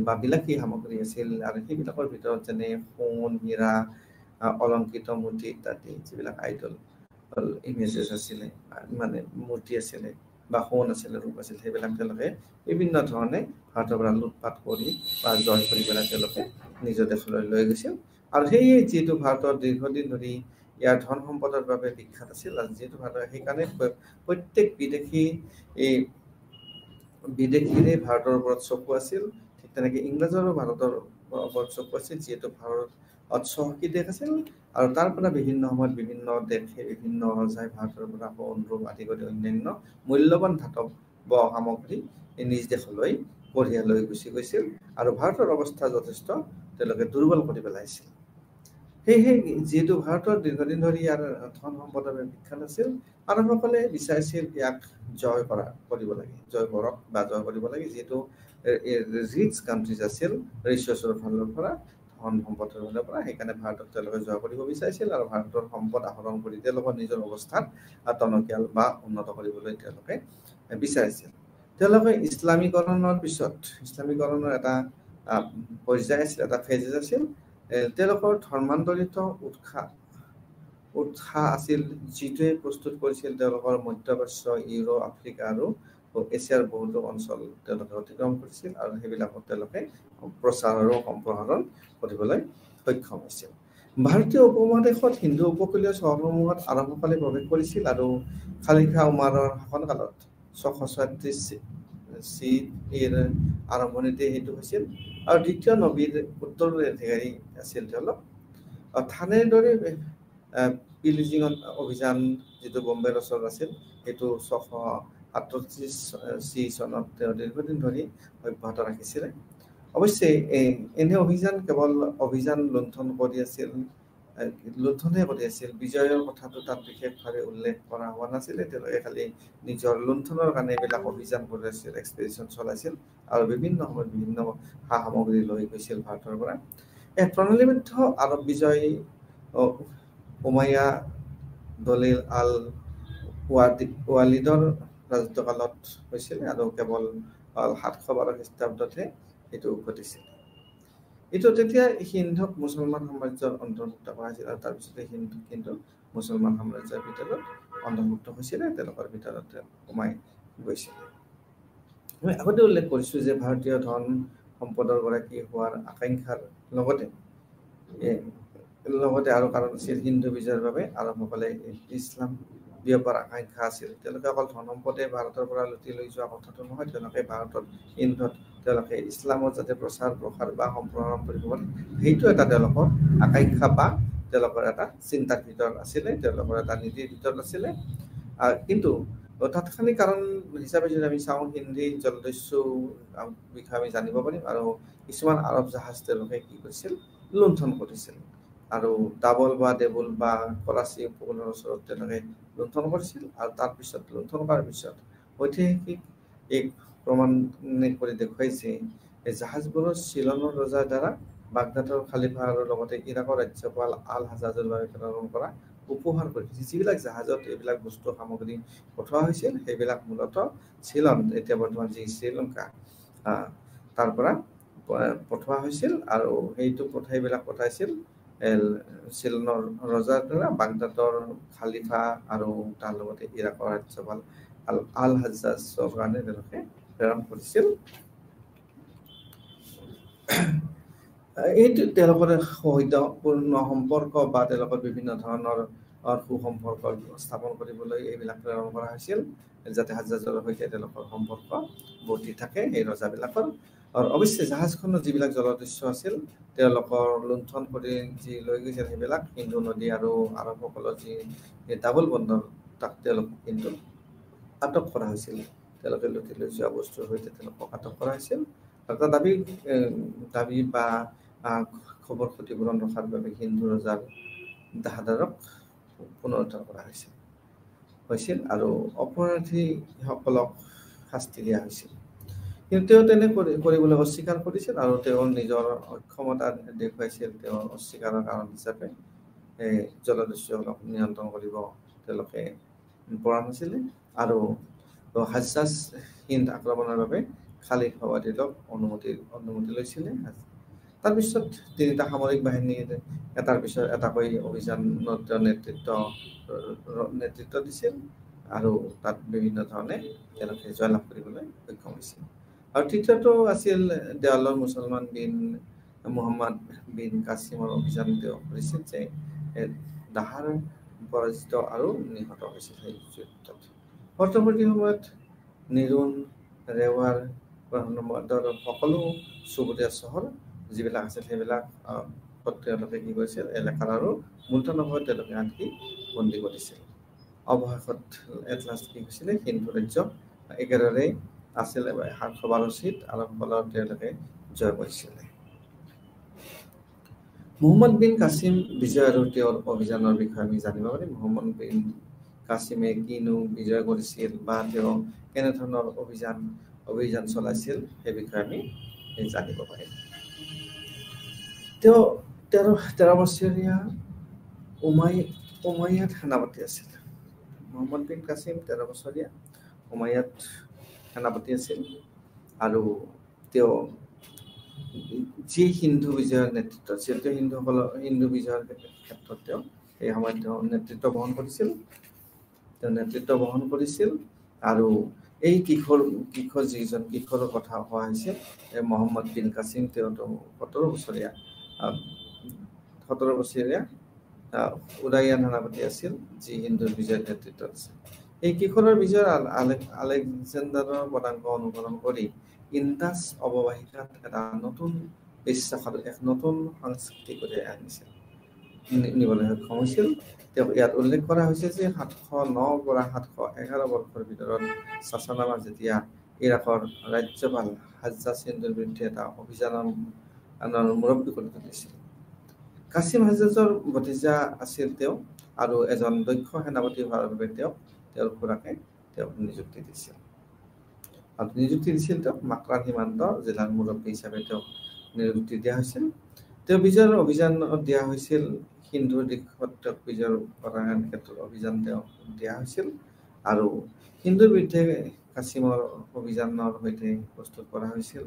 বা বিলাসী সামগ্ৰী আছিল আৰু সেইবিলাকৰ ভিতৰত যেনে সোণ, হীৰা, অলংকৃত মূৰ্তি ইত্যাদি যিবিলাক আইডল ইমেজেছ আছিলে, মানে মূৰ্তি আছিলে বা সোণ আছিলে, ৰূপ আছিল, সেইবিলাক তেওঁলোকে বিভিন্ন ধৰণে ভাৰতৰ পৰা লুটপাট কৰি বা জয় কৰি পেলাই তেওঁলোকে নিজৰ দেশলৈ লৈ গৈছিল। আৰু সেয়ে যিহেতু ভাৰতৰ দীৰ্ঘদিন ধৰি ইয়াৰ ধন সম্পদৰ বাবে বিখ্যাত আছিল আৰু যিহেতু ভাৰতৰ সেইকাৰণে প্ৰত্যেক বিদেশীৰে ভাৰতৰ ওপৰত চকু আছিল। ঠিক তেনেকৈ ইংৰাজৰো ভাৰতৰ ওপৰত চকু আছিল, যিহেতু ভাৰত চহকী দেশ আছিল আৰু তাৰ পৰা বিভিন্ন সময়ত বিভিন্ন দেশে বিভিন্ন ৰজাই ভাৰতৰ পৰা সোণ ৰূপ আদি কৰি অন্যান্য মূল্যৱান ধাতৱ সামগ্ৰী নিজ দেশলৈ কঢ়িয়াই লৈ গুচি গৈছিল আৰু ভাৰতৰ অৱস্থা যথেষ্ট তেওঁলোকে দুৰ্বল কৰি পেলাইছিল। সেয়েহে যিহেতু ভাৰতৰ দীৰ্ঘদিন ধৰি ইয়াৰ ধন সম্পদৰ বাবে বিখ্যাত আছিল, আৰবসকলে বিচাৰিছিল ইয়াক জয় কৰিব লাগে, জয় কৰিব লাগে, যিহেতু ৰিচ কাণ্ট্ৰিজ আছিল ৰিচোৰ্চৰ ফালৰ পৰা, ধন সম্পদৰ ফালৰ পৰা, সেইকাৰণে ভাৰতক তেওঁলোকে জয় কৰিব বিচাৰিছিল আৰু ভাৰতৰ সম্পদ আহৰণ কৰি তেওঁলোকৰ নিজৰ অৱস্থাত টনকিয়াল বা উন্নত কৰিবলৈ তেওঁলোকে বিচাৰিছিল। তেওঁলোকে ইছলামীকৰণৰ পিছত, ইছলামীকৰণৰ এটা পৰ্যায় আছিল, এটা ফেজ আছিল, তেওঁলোকৰ ধৰ্মান্তৰিত উৎসাহ আছিল, যিটোৱে প্ৰস্তুত কৰিছিল তেওঁলোকৰ মধ্যপ্ৰাচ্য, ইউৰোপ, আফ্ৰিকা আৰু এছিয়াৰ বহুতো অঞ্চল তেওঁলোকে অতিক্ৰম কৰিছিল আৰু সেইবিলাকত তেওঁলোকে প্ৰচাৰ আৰু সম্প্ৰসাৰণ কৰিবলৈ সক্ষম হৈছিল। ভাৰতীয় উপমহাদেশত হিন্দু উপকূলীয় চহৰসমূহত আৰবসকলে প্ৰৱেশ কৰিছিল আৰু খালিফা উমাৰৰ শাসনকালত 636 CE আৰম্ভণিতে সেইটো হৈছিল আৰু দ্বিতীয় নবীৰ উত্তৰাধিকাৰী আছিল তেওঁলোক। থানেৰ দৰে পিলিজিং অভিযান যিটো বম্বেৰ ওচৰত আছিল, সেইটো 638 CE চনত তেওঁ দীৰ্ঘদিন ধৰি অব্যাহত ৰাখিছিলে। অৱশ্যে এনে অভিযান কেৱল অভিযান লুণ্ঠনহে কৰি আছিল, বিজয়ৰ কথাটো তাত বিশেষভাৱে উল্লেখ কৰা হোৱা নাছিলে। তেওঁলোকে খালি নিজৰ লুণ্ঠনৰ কাৰণে এইবিলাক অভিযান কৰিছিল, এক্সপেডিশ্যন চলাইছিল আৰু বিভিন্ন সময়ত বিভিন্ন সা সামগ্ৰী লৈ গৈছিল ভাৰতৰ পৰা। প্ৰণালীবদ্ধ আৰব বিজয় উমাইয়া দলিল আল ৱালিদৰ ৰাজত্বকালত হৈছিল আৰু কেৱল 712 খ্ৰীষ্টাব্দতহে এইটো ঘটিছিল। এইটো তেতিয়া সিন্ধক মুছলমান সাম্ৰাজ্যৰ অন্তৰ্ভুক্ত কৰা হৈছিল আৰু তাৰপিছতে কিন্তু মুছলমান সাম্ৰাজ্যৰ ভিতৰত অন্তৰ্ভুক্ত হৈছিলে, তেওঁলোকৰ ভিতৰত সোমাই গৈছিল। মই আগতে উল্লেখ কৰিছোঁ যে ভাৰতীয় ধন সম্পদৰ গৰাকী হোৱাৰ আকাংক্ষাৰ লগতে আৰু কাৰণ আছিল হিন্দু বিজয়ৰ বাবে আৰবসকলে ইছলাম বিয়পাৰ আকাংক্ষা আছিল। তেওঁলোকে অকল ধন সম্পদে ভাৰতৰ পৰা লুটি লৈ যোৱা কথাটো নহয়, তেওঁলোকে ভাৰতত তেওঁলোকে ইছলামৰ যাতে প্ৰচাৰ প্ৰসাৰ বা সম্প্ৰসাৰণ কৰিব পাৰে, সেইটো এটা তেওঁলোকৰ আকাংক্ষা বা তেওঁলোকৰ এটা চিন্তাৰ ভিতৰত আছিলে, তেওঁলোকৰ এটা নীতিৰ ভিতৰত আছিলে। কিন্তু তাৎক্ষণিক কাৰণ হিচাপে যদি আমি চাওঁ, হিন্দী জলদস্যু বিষয়ে আমি জানিব পাৰিম আৰু কিছুমান আৰব জাহাজ তেওঁলোকে কি কৰিছিল, লুণ্ঠন কৰিছিল আৰু ডাবল বা দেবুল বা কৰাচী উপকূলৰ ওচৰত তেওঁলোকে লুণ্ঠন কৰিছিল আৰু তাৰপিছত লুণ্ঠন কৰাৰ পিছত ঐতিহাসিক এক প্ৰমাণ কৰি দেখুৱাইছে এই জাহাজবোৰৰ চিলনৰ ৰজাৰ দ্বাৰা বাগদাদৰ খালিফা আৰু লগতে ইৰাকৰ ৰাজ্যপাল আল হাজাজৰ বাবে প্ৰেৰণ কৰা উপহাৰ কৰিছিল। যিবিলাক জাহাজত এইবিলাক বস্তু সামগ্ৰী পঠোৱা হৈছিল, সেইবিলাক মূলতঃ চিলন, এতিয়া বৰ্তমান যি শ্ৰীলংকা, তাৰ পৰা পঠোৱা হৈছিল আৰু সেইবিলাক পঠাইছিল চিলনৰ ৰজাৰ দ্বাৰা বাগদাদৰ খালিফা আৰু তাৰ লগতে ইৰাকৰ ৰাজ্যপাল আল হাজাজৰ কাৰণে তেওঁলোকে প্ৰেৰণ কৰিছিল। এইটো তেওঁলোকৰ সৌহাৰ্দ্যপূৰ্ণ সম্পৰ্ক বা তেওঁলোকৰ বিভিন্ন ধৰণৰ সুসম্পৰ্ক স্থাপন কৰিবলৈ এইবিলাক প্ৰেৰণ কৰা হৈছিল, যাতে হাজাজৰ সৈতে তেওঁলোকৰ সম্পৰ্ক বৰ্তি থাকে এই ৰজাবিলাকৰ। আৰু অৱশ্যে জাহাজখনৰ যিবিলাক জলদস্যু আছিল, তেওঁলোকৰ লুণ্ঠন কৰি যি লৈ গৈছিল সেইবিলাক সিন্ধু নদী আৰু আৰবসকলৰ যি ডাবল বন্দৰ, তাক তেওঁলোকক কিন্তু আটক কৰা হৈছিল। তেওঁলোকে লুটি লৈ যোৱা বস্তুৰ সৈতে তেওঁলোকক আটক কৰা হৈছিল। এটা দাবী বা খবৰ ক্ষতিপূৰণ ৰখাৰ বাবে হিন্দু ৰজাৰ জাহাজক পুনৰুদ্ধাৰ কৰা হৈছিল আৰু অপৰাধীসকলক শাস্তি দিয়া হৈছিল। কিন্তু তেওঁ তেনে কৰিবলৈ অস্বীকাৰ কৰিছিল আৰু তেওঁৰ নিজৰ অক্ষমতা দেখুৱাইছিল। তেওঁৰ অস্বীকাৰৰ কাৰণ হিচাপে জলদস্যুসকলক নিয়ন্ত্ৰণ কৰিব তেওঁলোকে পৰা নাছিলে আৰু হাজ্জাজ হিন্দ আক্ৰমণৰ বাবে খালিফা ৱালিদক অনুমতি লৈছিলে। তাৰপিছত তিনিটা সামৰিক বাহিনীৰ এটাৰ পিছত এটাকৈ অভিযানত নেতৃত্ব দিছিল আৰু তাত বিভিন্ন ধৰণে তেওঁলোকে জয়লাভ কৰিবলৈ সক্ষম হৈছিল। আৰু তৃতীয়টো আছিল দেৱালৰ মুছলমান বিন মুহাম্মদ বিন কাছিমৰ অভিযান। তেওঁ কৰিছিল যে দাহাৰ পৰাজিত আৰু নিহত হৈছিল সেই যুদ্ধত। পৰৱৰ্তী সময়ত নিৰুণ, ৰেৱাৰ সকলো চুবুৰীয়া চহৰ যিবিলাক আছিল সেইবিলাক তেওঁলোকে কি কৰিছিল এলেকাৰ আৰু মুলতানগৰত তেওঁলোকে আনকি বন্দী কৰিছিল। অৱশেষত এটলাষ্ট কি হৈছিলে হিন্দু ৰাজ্য একেদৰে আছিল 712 চিট আৰু ফলত তেওঁলোকে জয় কৰিছিলে। মুহম্মদ বিন কাছিম বিজয় আৰু তেওঁৰ অভিযানৰ বিষয়ে আমি জানিব পাৰিম। মুহম্মদ বিন কাছিমে কিনো বিজয় কৰিছিল বা তেওঁ কেনেধৰণৰ অভিযান চলাইছিল সেই বিষয়ে আমি জানিব পাৰিম। তেওঁ 13 বছৰীয়া উমাইয়াদ সেনাপতি আছিল। মুহম্মদ বিন কাছিম 13 বছৰীয়া উমাইয়াদ সেনাপতি আছিল আৰু তেওঁ যি হিন্দু বিজয়ৰ নেতৃত্ব আছিল, হিন্দু বিজয়ৰ ক্ষেত্ৰত তেওঁ সেই সময়ত তেওঁ নেতৃত্ব বহন কৰিছিল আৰু এই কিশোৰ যিজন কিশোৰৰ কথা কোৱা হৈছে মুহম্মদ বিন কাছিম, তেওঁ 17 বছৰীয়া উদাইয়ান সেনাপতি আছিল যি হিন্দু বিজয়ৰ নেতৃত্বত আছিল। এই কিশোৰৰ বিজয়ৰ আলেকজেণ্ডাৰৰ পদাঙ্ক অনুসৰণ কৰি ইণ্ডাছ অৱবাহিকাত এটা নতুন বিশ্বাস আৰু এক নতুন সংস্কৃতি কঢ়িয়াই আনিছিল নিবলৈ সক্ষম হৈছিল। তেওঁ ইয়াত উল্লেখ কৰা হৈছে যে 709 পৰা 711 বৰ্ষৰ ভিতৰত চাচানামা যেতিয়া ইৰাকৰ ৰাজ্যপাল হাজ্জাজ হিন্দুৰ বিৰুদ্ধে এটা অভিযানৰ মুৰব্বী কৰি তুলিছিল। কাছিম হাজ্জাজৰ ভতিজা আছিল তেওঁ আৰু এজন দক্ষ সেনাপতি হোৱাৰ বাবে তেওঁৰ খুৰাকে তেওঁক নিযুক্তি দিছিল তেওঁক মাক্ৰান সীমান্ত জিলাৰ মুৰব্বী হিচাপে তেওঁক নিযুক্তি দিয়া হৈছিল। তেওঁ বিজয়ৰ অভিযানত দিয়া হৈছিল সিন্ধুৰ দিশত তেওঁক বিজয় কৰাৰ ক্ষেত্ৰত অভিযান তেওঁক দিয়া হৈছিল আৰু হিন্দুৰ বিৰুদ্ধে কাছিমৰ অভিযানৰ সৈতে প্ৰস্তুত কৰা হৈছিল।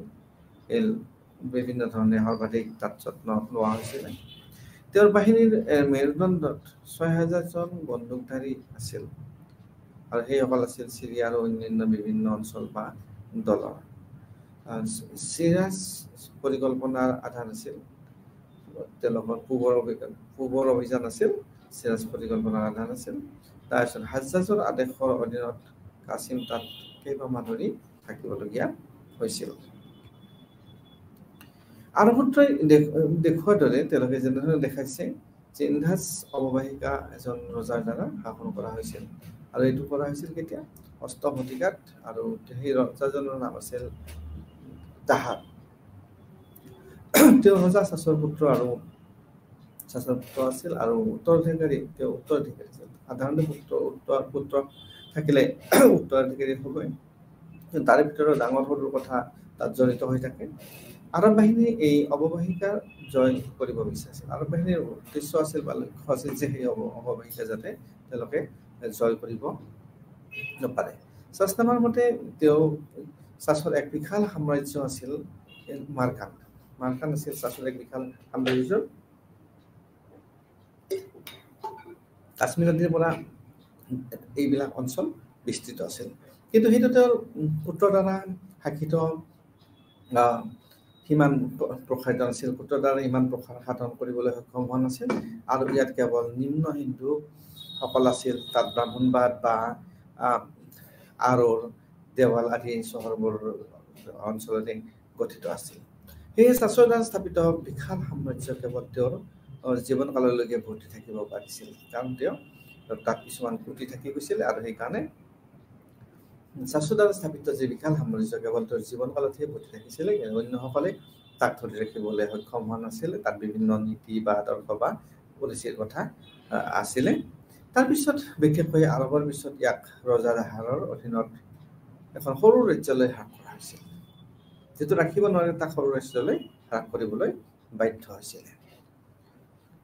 বিভিন্ন ধৰণে সৰ্বাধিক তাত যত্ন লোৱা হৈছিল। তেওঁৰ বাহিনীৰ মেৰুদণ্ডত 6000 জন বন্দুকধাৰী আছিল আৰু সেইসকল আছিল চিৰিয়া আৰু অন্যান্য বিভিন্ন অঞ্চল বা দলৰ। চিৰাজ পৰিকল্পনাৰ আধাৰ আছিল তেওঁলোকৰ পূবৰ অভিযান আছিল, চিৰাজ পৰিকল্পনাৰ আধাৰ আছিল। তাৰপিছত হাজ্জাজৰ আদেশৰ অধীনত কাছিম তাত কেইবামাহ ধৰি থাকিবলগীয়া হৈছিল। আৰু সূত্ৰই দেখুওৱাৰ দৰে তেওঁলোকে যেনেধৰণে দেখাইছে যে ইণ্ডাছ অৱবাহিকা এজন ৰজাৰ দ্বাৰা শাসন কৰা হৈছিল আৰু এইটো কৰা হৈছিল কেতিয়া 8ম শতিকাত আৰু সেই ৰজাজনৰ নাম আছিল তাহাৰ। তেওঁ ৰজা চাচৰ পুত্ৰ আছিল আৰু উত্তৰাধিকাৰী আছিল। সাধাৰণতে পুত্ৰ থাকিলে উত্তৰাধিকাৰী হ'বই, তাৰে ভিতৰত ডাঙৰ সৰু কথা তাত জড়িত হৈ থাকে। আৰব বাহিনীয়ে এই অৱবাহিকা জয় কৰিব বিচাৰিছিল। আৰব বাহিনীৰ উদ্দেশ্য আছিল বা লক্ষ্য আছিল যে সেই অৱবাহিকা যাতে তেওঁলোকে জয় কৰিব নপাৰে। চাচনামাৰ মতে তেওঁ চাচৰ এক বিশাল সাম্ৰাজ্য আছিল মাৰ্কান আছিল চাচৰ এক বিশাল সাম্ৰাজ্য। কাশ্মীৰ নদীৰ পৰা এইবিলাক অঞ্চল বিস্তৃত আছিল, কিন্তু সেইটো তেওঁৰ পুত্ৰৰ দ্বাৰা শাসিত সিমান প্ৰসাৰিত নাছিল। পুত্ৰৰ দ্বাৰা ইমান প্ৰসাৰ সাধন কৰিবলৈ সক্ষম হোৱা নাছিল আৰু ইয়াত কেৱল নিম্ন হিন্দুসকল আছিল। তাত ব্ৰাহ্মণবাদ বা আৰোৰ দেৱাল আদি চহৰবোৰ অঞ্চলতে গঠিত আছিল। সেয়ে চাচৰ দ্বাৰা স্থাপিত বিশাল সাম্ৰাজ্য কেৱল তেওঁৰ জীৱনকাললৈকে ভৰ্তি থাকিব পাৰিছিল, কাৰণ তেওঁ তাত কিছুমান ত্ৰুটি থাকি গৈছিল আৰু সেইকাৰণে চাচৰ দ্বাৰা স্থাপিত যি বিশাল সাম্ৰাজ্য কেৱল তেওঁৰ জীৱনকালতহে ভৰ্তি থাকিছিলে, অন্যসকলে তাক ধৰি ৰাখিবলৈ সক্ষম হোৱা নাছিল। তাত বিভিন্ন নীতি বা আদৰ্শ বা পলিচিৰ কথা আছিলে। তাৰপিছত বিশেষকৈ আৰবৰ পিছত ইয়াক ৰজা জাহাৰৰ অধীনত এখন সৰু ৰাজ্যলৈ হ্ৰাস কৰা হৈছিল। যিটো ৰাখিব নোৱাৰে তাক সৰু ৰাজ্যলৈ হ্ৰাস কৰিবলৈ বাধ্য হৈছিলে।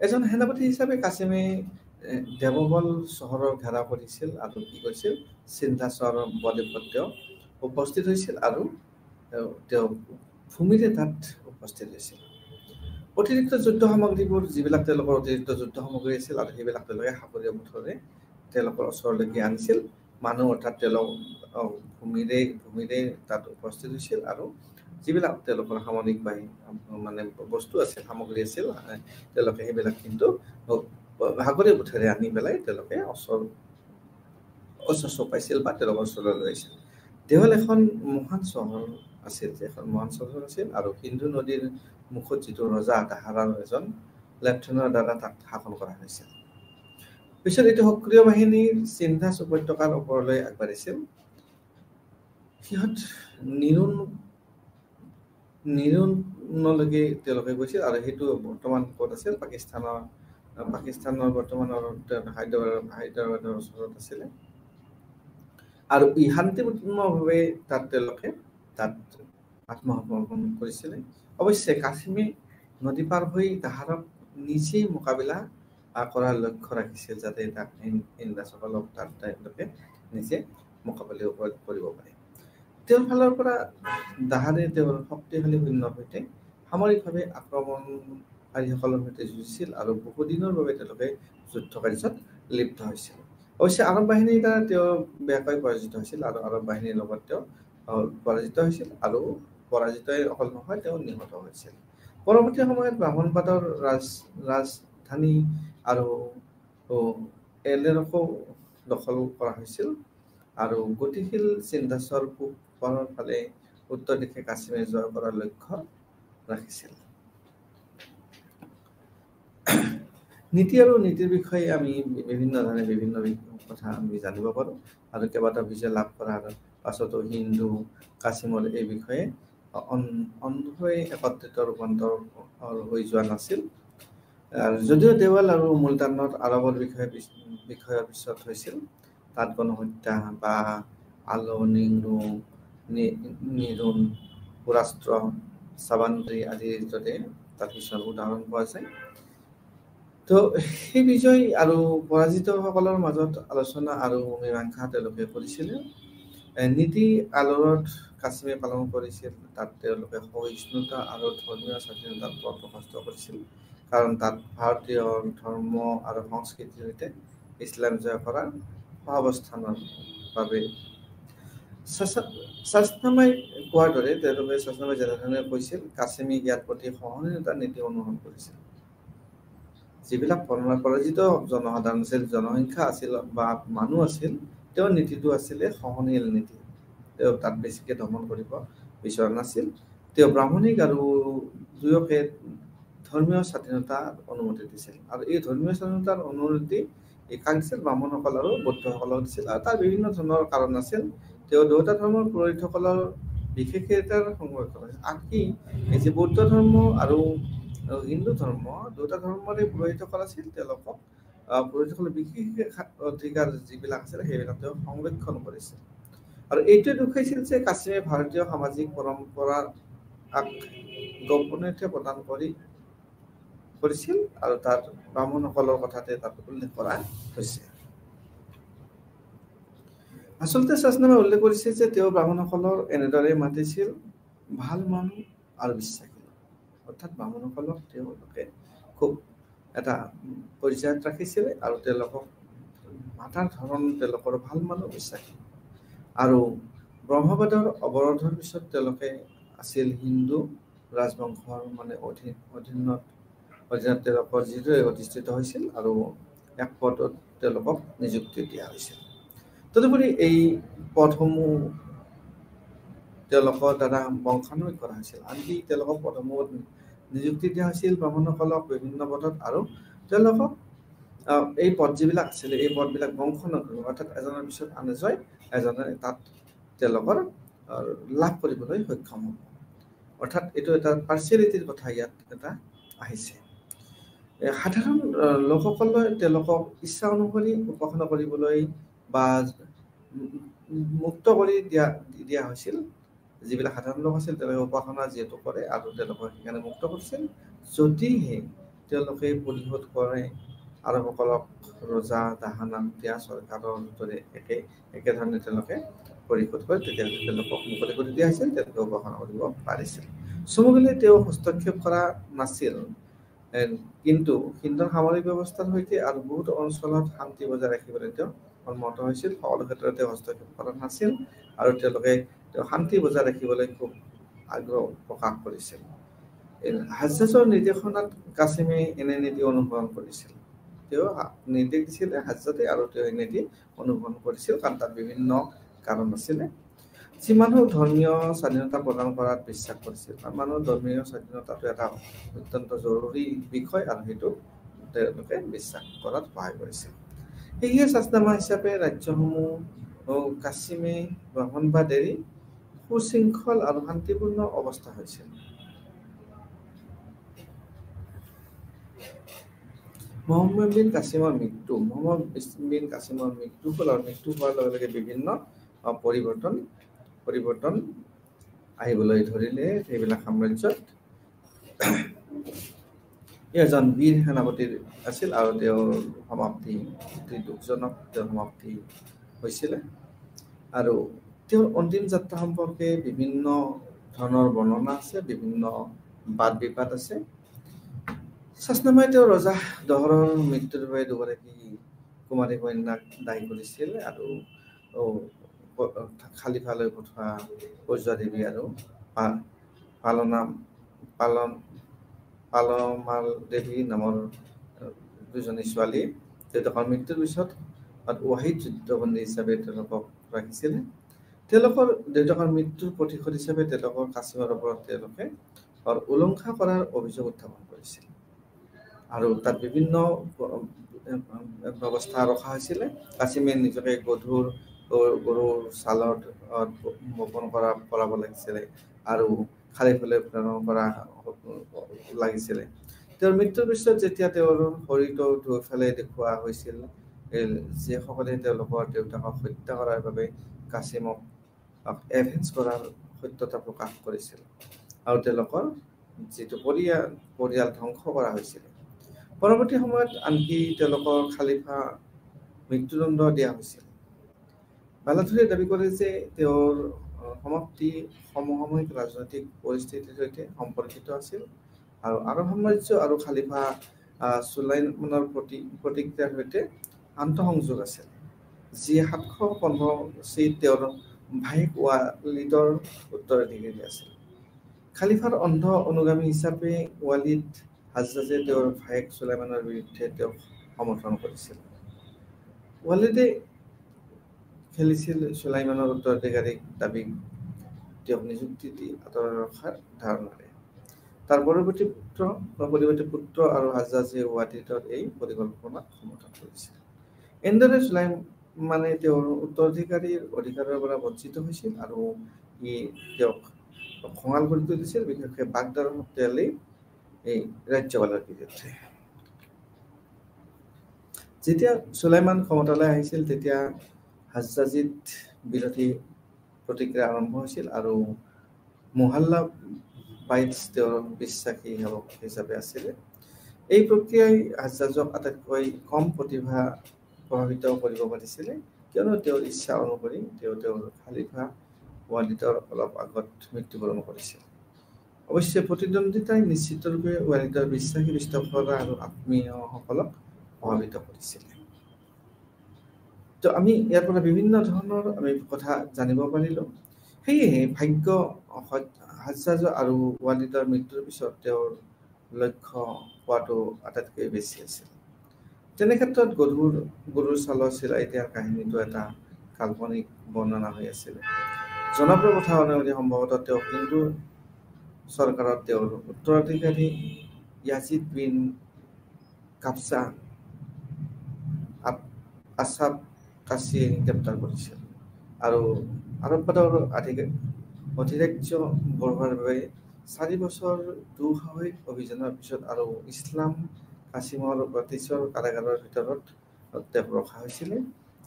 এজন সেনাপতি হিচাপে কাছিমে দেৱবল চহৰৰ ঘেৰাও কৰিছিল আৰু কি কৰিছিল সিন্ধাসৰ বদ্বীপত তেওঁ উপস্থিত হৈছিল আৰু তেওঁ ভূমিৰে তাত উপস্থিত হৈছিল। অতিৰিক্ত যুদ্ধ সামগ্ৰীবোৰ যিবিলাক তেওঁলোকৰ অতিৰিক্ত যুদ্ধ সামগ্ৰী আছিল আৰু সেইবিলাক তেওঁলোকে সাগৰীয় পথেৰে তেওঁলোকৰ ওচৰলৈকে আনিছিল। মানুহ অৰ্থাৎ তেওঁলোক ভূমিৰে তাত উপস্থিত হৈছিল আৰু যিবিলাক তেওঁলোকৰ সামৰিক বস্তু আছিল সামগ্ৰী আছিল তেওঁলোকে সেইবিলাক কিন্তু সাগৰীয় পথেৰে আনি পেলাই তেওঁলোকে ওচৰ চপাইছিল বা তেওঁলোকৰ ওচৰলৈ লৈ আহিছিল। দেৱাল এখন মহান চহৰ আছিল আৰু সিন্ধু নদীৰ মুখত যিটো ৰজা তাহাৰৰ এজন লেফটেনেণ্টৰ দ্বাৰা তাক শাসন কৰা হৈছিল। পিছত এইটো সক্ৰিয় বাহিনীৰ চিন্ধাছ উপত্যকাৰ ওপৰলৈ আগবাঢ়িছিল। সিহঁত নিৰুণলৈকে তেওঁলোকে গৈছিল আৰু সেইটো বৰ্তমান ক'ত আছিল পাকিস্তানৰ বৰ্তমানৰ হায়দৰাবাদৰ ওচৰত আছিলে। আৰু ই শান্তিপূৰ্ণভাৱে তেওঁলোকে তাত আত্মসমৰ্পণ কৰিছিলে। অৱশ্যে কাশ্মীৰ নদী পাৰ হৈ তাহাৰক নিজেই মোকাবিলা কৰাৰ লক্ষ্য ৰাখিছিল, যাতে তাক ইংৰাজসকলক তাত তেওঁলোকে নিজে মোকাবিলা কৰিব পাৰে। তেওঁৰ ফালৰ পৰা তাহাৰে তেওঁৰ শক্তিশালী সৈন্যৰ সৈতে সামৰিকভাৱে আক্ৰমণকাৰীসকলৰ সৈতে যুঁজিছিল আৰু বহুদিনৰ বাবে তেওঁলোকে যুদ্ধ কাৰ্যত লিপ্ত হৈছিল। অৱশ্যে আৰৱ বাহিনীৰ দ্বাৰা তেওঁ বেয়াকৈ পৰাজিত হৈছিল আৰু আৰৱ বাহিনীৰ লগত তেওঁ পৰাজিত হৈছিল আৰু পৰাজিতই অকল নহয়, তেওঁ নিহত হৈছিল। পৰৱৰ্তী সময়ত ব্ৰাহ্মণবাদৰ ৰাজধানী আৰু এলেৰকো দখল কৰা হৈছিল আৰু গতিশীল চিন্ধাছৰ পূবৰ ফালে উত্তৰ দিশে কাশ্মীৰ জয় কৰাৰ লক্ষ্য ৰাখিছিল। নীতি আৰু নীতিৰ বিষয়ে আমি বিভিন্ন ধৰণে বিভিন্ন কথা আমি জানিব পাৰোঁ আৰু কেইবাটাও বিজয় লাভ কৰাৰ পাছতো হিন্দু কাশ্মীৰৰ এই বিষয়ে অন্ধভাৱে একত্ৰিত ৰূপান্তৰ হৈ যোৱা নাছিল। যদিও দেৱাল আৰু মুলতানত আৰৱৰ বিষয়ৰ পিছত হৈছিল, তাত গণহত্যা বা নিৰুণ পুৰাস্ত্ৰ চাবান্দ্ৰী আদিৰ দৰে তাত কিছুমান উদাহৰণ পোৱা যায়। তো সেই বিজয় আৰু পৰাজিতসকলৰ মাজত আলোচনা আৰু মীমাংসা তেওঁলোকে কৰিছিলে। নীতি আলোৰত কাশ্মীৰ পালন কৰিছিল। তাত তেওঁলোকে সহিষ্ণুতা আৰু ধৰ্মীয় স্বাধীনতাৰ পথ প্ৰশস্ত কৰিছিল, কাৰণ তাত ভাৰতীয় ধৰ্ম আৰু সংস্কৃতিৰ সৈতে ইছলাম জয় কৰাৰ সহাৱস্থানৰ বাবে চাচনামাই কোৱাৰ দৰে তেওঁলোকে চাচনামাই যেনেধৰণে কৈছিল, কাশ্মীৰ ইয়াৰ প্ৰতি সহনীয়তাৰ নীতি অনুসৰণ কৰিছিল। যিবিলাক পৰাজিত জনসাধাৰণ আছিল, জনসংখ্যা আছিল বা মানুহ আছিল, তেওঁৰ নীতিটো আছিলে সহনীয় নীতি। তেওঁ তাত বেছিকৈ দমন কৰিব বিচৰা নাছিল। তেওঁ ব্ৰাহ্মণিক আৰু দুয়োকে ধৰ্মীয় স্বাধীনতাৰ অনুমতি দিছিল আৰু এই ধৰ্মীয় স্বাধীনতাৰ অনুমতি একাংশে ব্ৰাহ্মণসকল আৰু বৌদ্ধসকলক দিছিল আৰু তাৰ বিভিন্ন ধৰণৰ কাৰণ আছিল। তেওঁ দুয়োটা ধৰ্মৰ পুৰোহিতসকলৰ বিশেষাধিকাৰ সংৰক্ষণ কৰিছিল। আনকি এই যে বৌদ্ধ ধৰ্ম আৰু হিন্দু ধৰ্ম দুয়োটা ধৰ্মৰে পুৰোহিতসকল আছিল, তেওঁলোকক পুৰোহিতসকলৰ বিশেষ অধিকাৰ যিবিলাক আছিল সেইবিলাক তেওঁ সংৰক্ষণ কৰিছিল। আৰু এইটোৱে দেখুৱাইছিল যে কাশ্মীৰে ভাৰতীয় সামাজিক পৰম্পৰাৰ গোপনীয়তা প্ৰদান কৰিছিল আৰু তাত ব্ৰাহ্মণসকলৰ কথাতে তাত উল্লেখ কৰা হৈছে। আচলতে চাচনামাই উল্লেখ কৰিছে যে তেওঁ ব্ৰাহ্মণসকলৰ এনেদৰে মাতিছিল, ভাল মানুহ আৰু বিশ্বাসী। অৰ্থাৎ ব্ৰাহ্মণসকলক তেওঁলোকে খুব এটা পৰ্যায়ত ৰাখিছিলে আৰু তেওঁলোকক মাতাৰ ধৰণ তেওঁলোকৰ ভাল মানুহ বিশ্বাসী। আৰু ব্ৰহ্মবাদৰ অৱৰোধৰ পিছত তেওঁলোকে আছিল হিন্দু ৰাজবংশৰ অধীনত তেওঁলোকৰ যিদৰে অধিষ্ঠিত হৈছিল আৰু এক পদত তেওঁলোকক নিযুক্তি দিয়া হৈছিল। তদুপৰি এই পদসমূহ তেওঁলোকৰ দ্বাৰা বংশানুগত কৰা হৈছিল। আনকি তেওঁলোকক পদসমূহত নিযুক্তি দিয়া হৈছিল ব্ৰাহ্মণসকলক বিভিন্ন পদত, আৰু তেওঁলোকক এই পদ যিবিলাক আছিলে এই পদবিলাক বংশানুগত, অৰ্থাৎ এজনৰ পিছত এজনে তাত তেওঁলোকৰ লাভ কৰিবলৈ সক্ষম হ'ব। অৰ্থাৎ এইটো এটা পাৰ্চিয়েলিটিৰ কথা ইয়াত এটা আহিছে। সাধাৰণ লোকসকলে তেওঁলোকক ইচ্ছা অনুসৰি উপাসনা কৰিবলৈ বা মুক্ত কৰি দিয়া হৈছিল। যিবিলাক সাধাৰণ লোক আছিল তেওঁলোকে উপাসনা যিহেতু কৰে আৰু তেওঁলোকক সেইকাৰণে মুক্ত কৰিছিল। যদিহে তেওঁলোকে পৰিশোধ কৰে আৰবসকলক ৰজা তাহানাক দিয়া চৰকাৰৰ দৰে একেধৰণে তেওঁলোকে পৰিশোধ কৰে, তেতিয়াহ'লে তেওঁলোকক মুকলি কৰি দিয়া হৈছিল, তেওঁলোকে উপাসনা কৰিব পাৰিছিল। চমুকৈ তেওঁ হস্তক্ষেপ কৰা নাছিল, কিন্তু সিন্ধৰ সামৰিক ব্যৱস্থাৰ সৈতে আৰু বহুতো অঞ্চলত শান্তি বজাই ৰাখিবলৈ তেওঁ সন্মত হৈছিল। সকলো ক্ষেত্ৰতে তেওঁ হস্তক্ষেপ কৰা নাছিল আৰু তেওঁলোকে শান্তি বজাই ৰাখিবলৈ খুব আগ্ৰহ প্ৰকাশ কৰিছিল। হাজ্জাজৰ নিৰ্দেশনাত কাছিমে এনে নীতি অনুসৰণ কৰিছিল। তেওঁ নিৰ্দেশ দিছিলে হাজ্জাজে আৰু তেওঁ এই নীতি অনুসৰণ কৰিছিল, কাৰণ তাত বিভিন্ন কাৰণ আছিলে। যি মানুহক ধৰ্মীয় স্বাধীনতা প্ৰদান কৰাত বিশ্বাস কৰিছিল। মানুহৰ ধৰ্মীয় স্বাধীনতাটো এটা অত্যন্ত জৰুৰী বিষয় আৰু সেইটো তেওঁলোকে বিশ্বাস কৰাত সহায় কৰিছিল। সেয়ে শাসনামা হিচাপে ৰাজ্যসমূহ কাছিমে গ্ৰহণ বা দেৰি সুশৃংখল আৰু শান্তিপূৰ্ণ অৱস্থা হৈছিল। মহম্মদ বিন কাছিমৰ মৃত্যু। মহম্মদ বিন কাছিমৰ মৃত্যু হ'ল আৰু মৃত্যু হোৱাৰ লগে লগে বিভিন্ন পৰিৱৰ্তন আহিবলৈ ধৰিলে সেইবিলাক সাম্ৰাজ্যত। এজন বীৰ সেনাপতি আছিল আৰু তেওঁৰ সমাপ্তি অতি দুখজনক সমাপ্তি হৈছিলে। আৰু তেওঁৰ অন্তিম যাত্ৰা সম্পৰ্কে বিভিন্ন ধৰণৰ বৰ্ণনা আছে, বিভিন্ন বাদ বিবাদ আছে। শাসনামাই তেওঁৰ ৰজা দহৰৰ মৃত্যুৰ বাবে দুগৰাকী কুমাৰী কন্যাক দায়ী কৰিছিল আৰু খালিফালৈ পঠোৱা পৰ্জা দেৱী আৰু পালমাল দেৱী নামৰ দুজনী ছোৱালী তেওঁলোকৰ মৃত্যুৰ পিছত ৱাহিদ যুদ্ধবন্দী হিচাপে তেওঁলোকক ৰাখিছিলে। তেওঁলোকৰ দেউতাকৰ মৃত্যুৰ প্ৰতিশোধ হিচাপে তেওঁলোকৰ কাছিমৰ ওপৰত তেওঁলোকে উলংঘা কৰাৰ অভিযোগ উত্থাপন কৰিছিল আৰু তাত বিভিন্ন ব্যৱস্থা ৰখা হৈছিলে। কাছিমে নিজকে গৰুৰ ছালত বপন কৰাব লাগিছিলে আৰু খালিফালৈ প্ৰেৰণ কৰা লাগিছিলে। তেওঁৰ মৃত্যুৰ পিছত যেতিয়া তেওঁৰ শৰীৰটো ধুই পেলাই দেখুওৱা হৈছিল, যিসকলে তেওঁলোকৰ দেউতাকক হত্যা কৰাৰ বাবে কাছিমক এভেঞ্জ কৰাৰ সত্যতা প্ৰকাশ কৰিছিল আৰু তেওঁলোকৰ যিটো পৰিয়াল ধ্বংস কৰা হৈছিল। পৰৱৰ্তী সময়ত আনকি তেওঁলোকৰ খালিফা মৃত্যুদণ্ড দিয়া হৈছিল। বালাথুৰে দাবী কৰে যে তেওঁৰ সমাপ্তি সমসাময়িক ৰাজনৈতিক পৰিস্থিতিৰ সৈতে সম্পৰ্কিত আছিল আৰু আৰৱ সাম্ৰাজ্য আৰু খালিফা চুলাইমানৰ প্ৰতিক্ৰিয়াৰ সৈতে আন্তঃসংযোগ আছিল, যি 715 চনত তেওঁৰ ভায়েক ৱালিদৰ উত্তৰাধিকাৰী আছিল। খালিফাৰ অন্ধ অনুগামী হিচাপে ৱালিদ হাজ্জাজে তেওঁৰ ভায়েক চুলাইমানৰ বিৰুদ্ধে তেওঁক সমৰ্থন কৰিছিল। ৱালিদে খেলিছিল চুলাইমানৰ উত্তৰাধিকাৰীক দাবীক তেওঁক নিযুক্তি দি আঁতৰাই ৰখাৰ ধাৰণাৰে। তাৰ পৰৱৰ্তী পুত্ৰ আৰু হাজ্জাজে ৱালিদৰ এই পৰিকল্পনাক সমৰ্থন কৰিছিল। এনেদৰে চুলাইমানে তেওঁৰ উত্তৰাধিকাৰীৰ অধিকাৰৰ পৰা বঞ্চিত হৈছিল আৰু ই তেওঁক খঙাল কৰি তুলিছিল, বিশেষকৈ বাগদাৰৰ শক্তিশালী এই ৰাজ্যপালৰ বিৰুদ্ধে। যেতিয়া চুলাইমান ক্ষমতালৈ আহিছিল তেতিয়া হাজ্জাজিদ বিৰোধী প্ৰতিক্ৰিয়া আৰম্ভ হৈছিল আৰু মুহাল্লা বাইটছ তেওঁৰ বিশ্বাসী সেৱক হিচাপে আছিল। এই প্ৰক্ৰিয়াই হাজ্জাজক আটাইতকৈ কম প্ৰভাৱিত কৰিব পাৰিছিলে, কিয়নো তেওঁৰ ইচ্ছা অনুসৰি তেওঁৰ খালিফা ৱালিদৰ অলপ আগত মৃত্যুবৰণ কৰিছিল। অৱশ্যে প্ৰতিদ্বন্দ্বিতাই নিশ্চিতৰূপে ৱালিদৰ বিশ্বাসী পৃষ্ঠপোষকতা আৰু আত্মীয়সকলক প্ৰভাৱিত কৰিছিল। তো আমি ইয়াৰ পৰা বিভিন্ন ধৰণৰ কথা জানিব পাৰিলোঁ। সেয়েহে ভাগ্য হাজ্জাজ আৰু ৱালিদৰ মৃত্যুৰ পিছত তেওঁৰ লক্ষ্য হোৱাটো আটাইতকৈ বেছি আছিল। তেনে ক্ষেত্ৰত গৰুৰ ছালৰ চিলাই দিয়াৰ কাহিনীটো এটা কাল্পনিক বৰ্ণনা হৈ আছিল। জনপ্ৰিয় কথা অনুসৰি সম্ভৱতঃ তেওঁ হিন্দু চৰকাৰত তেওঁৰ উত্তৰাধিকাৰী ইয়াজিদ বিন কাবছা আছাব কাছিয়ে গ্ৰেপ্তাৰ কৰিছিল আৰু আৰববাদৰ অধিৰাজ্য বঢ়োৱাৰ বাবে 4 বছৰ দুঃসাহসিক অভিযানৰ পিছত আৰু ইছলাম কাছিমৰ ব্ৰিটিছৰ কাৰাগাৰৰ ভিতৰত তেওঁক ৰখা হৈছিল।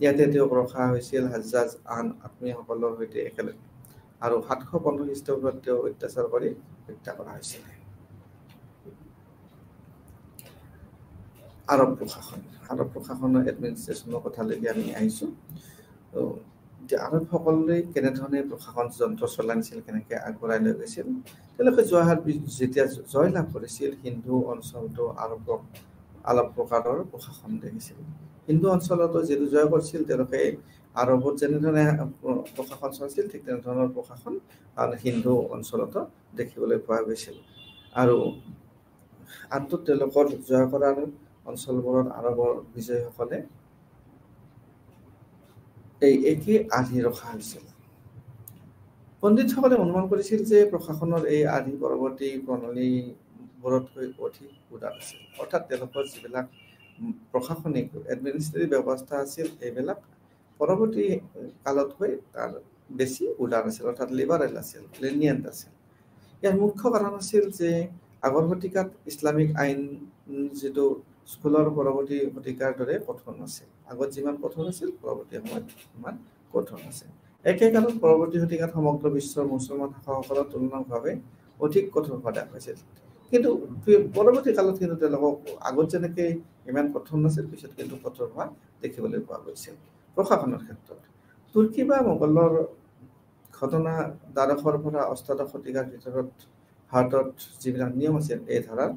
ইয়াতে তেওঁক ৰখা হৈছিল হাজ্জাজ আন আত্মীয়সকলৰ সৈতে একেলগে আৰু 715 খ্ৰীষ্টাব্দত তেওঁক অত্যাচাৰ কৰি হত্যা কৰা হৈছিল। আৰব প্ৰশাসনৰ এডমিনিষ্ট্ৰেশ্যনৰ কথালৈকে আমি আহিছোঁ। আৰবসকলে কেনেধৰণে প্ৰশাসন যন্ত্ৰ চলাইছিল, কেনেকৈ আগবঢ়াই লৈ গৈছিল। তেওঁলোকে যেতিয়া জয় লাভ কৰিছিল, হিন্দু অঞ্চলটো আৰব প্ৰকাৰৰ প্ৰশাসন দেখিছিল। হিন্দু অঞ্চলতো যিটো জয় কৰিছিল, তেওঁলোকে আৰবত যেনেধৰণে প্ৰশাসন চলিছিল ঠিক তেনেধৰণৰ প্ৰশাসন হিন্দু অঞ্চলতো দেখিবলৈ পোৱা গৈছিল। আৰু আনটো তেওঁলোকৰ জয় কৰাৰ অঞ্চলবোৰত আৰবৰ বিজয়ীসকলে এই একেই আৰ্হি ৰখা হৈছিল। পণ্ডিতসকলে অনুমান কৰিছিল যে প্ৰশাসনৰ এই আদি পৰৱৰ্তী প্ৰণালীবোৰতকৈ অধিক উদাৰ আছিল। অৰ্থাৎ তেওঁলোকৰ যিবিলাক প্ৰশাসনিক এডমিনিষ্ট্ৰেটিভ ব্যৱস্থা আছিল এইবিলাক পৰৱৰ্তী কালতকৈ তাৰ বেছি উদাৰ আছিল, অৰ্থাৎ লিবাৰেল আছিল, লেনিয়েণ্ট আছিল। ইয়াৰ মুখ্য কাৰণ আছিল যে আগৰ শতিকাত ইছলামিক আইন যিটো স্কুলৰ পৰৱৰ্তী শতিকাৰ দৰে কঠোৰ নাছিল। আগত যিমান কঠোৰ আছিল পৰৱৰ্তী সময়ত সিমান কঠোৰ আছিল। একে কাৰণ পৰৱৰ্তী শতিকাত সমগ্ৰ বিশ্বৰ মুছলমান শাসকসকলৰ তুলনামূলকভাৱে অধিক কঠোৰ হোৱা দেখা গৈছিল। কিন্তু পৰৱৰ্তী কালত কিন্তু তেওঁলোকক আগত যেনেকৈ ইমান কঠোৰ নাছিল, পিছত কিন্তু কঠোৰ হোৱা দেখিবলৈ পোৱা গৈছিল। প্ৰশাসনৰ ক্ষেত্ৰত তুৰ্কী বা মোগলৰ ঘটনা দ্বাদশৰ পৰা অষ্টাদশ শতিকাৰ ভিতৰত ভাৰতত যিবিলাক নিয়ম আছিল এই ধাৰাৰ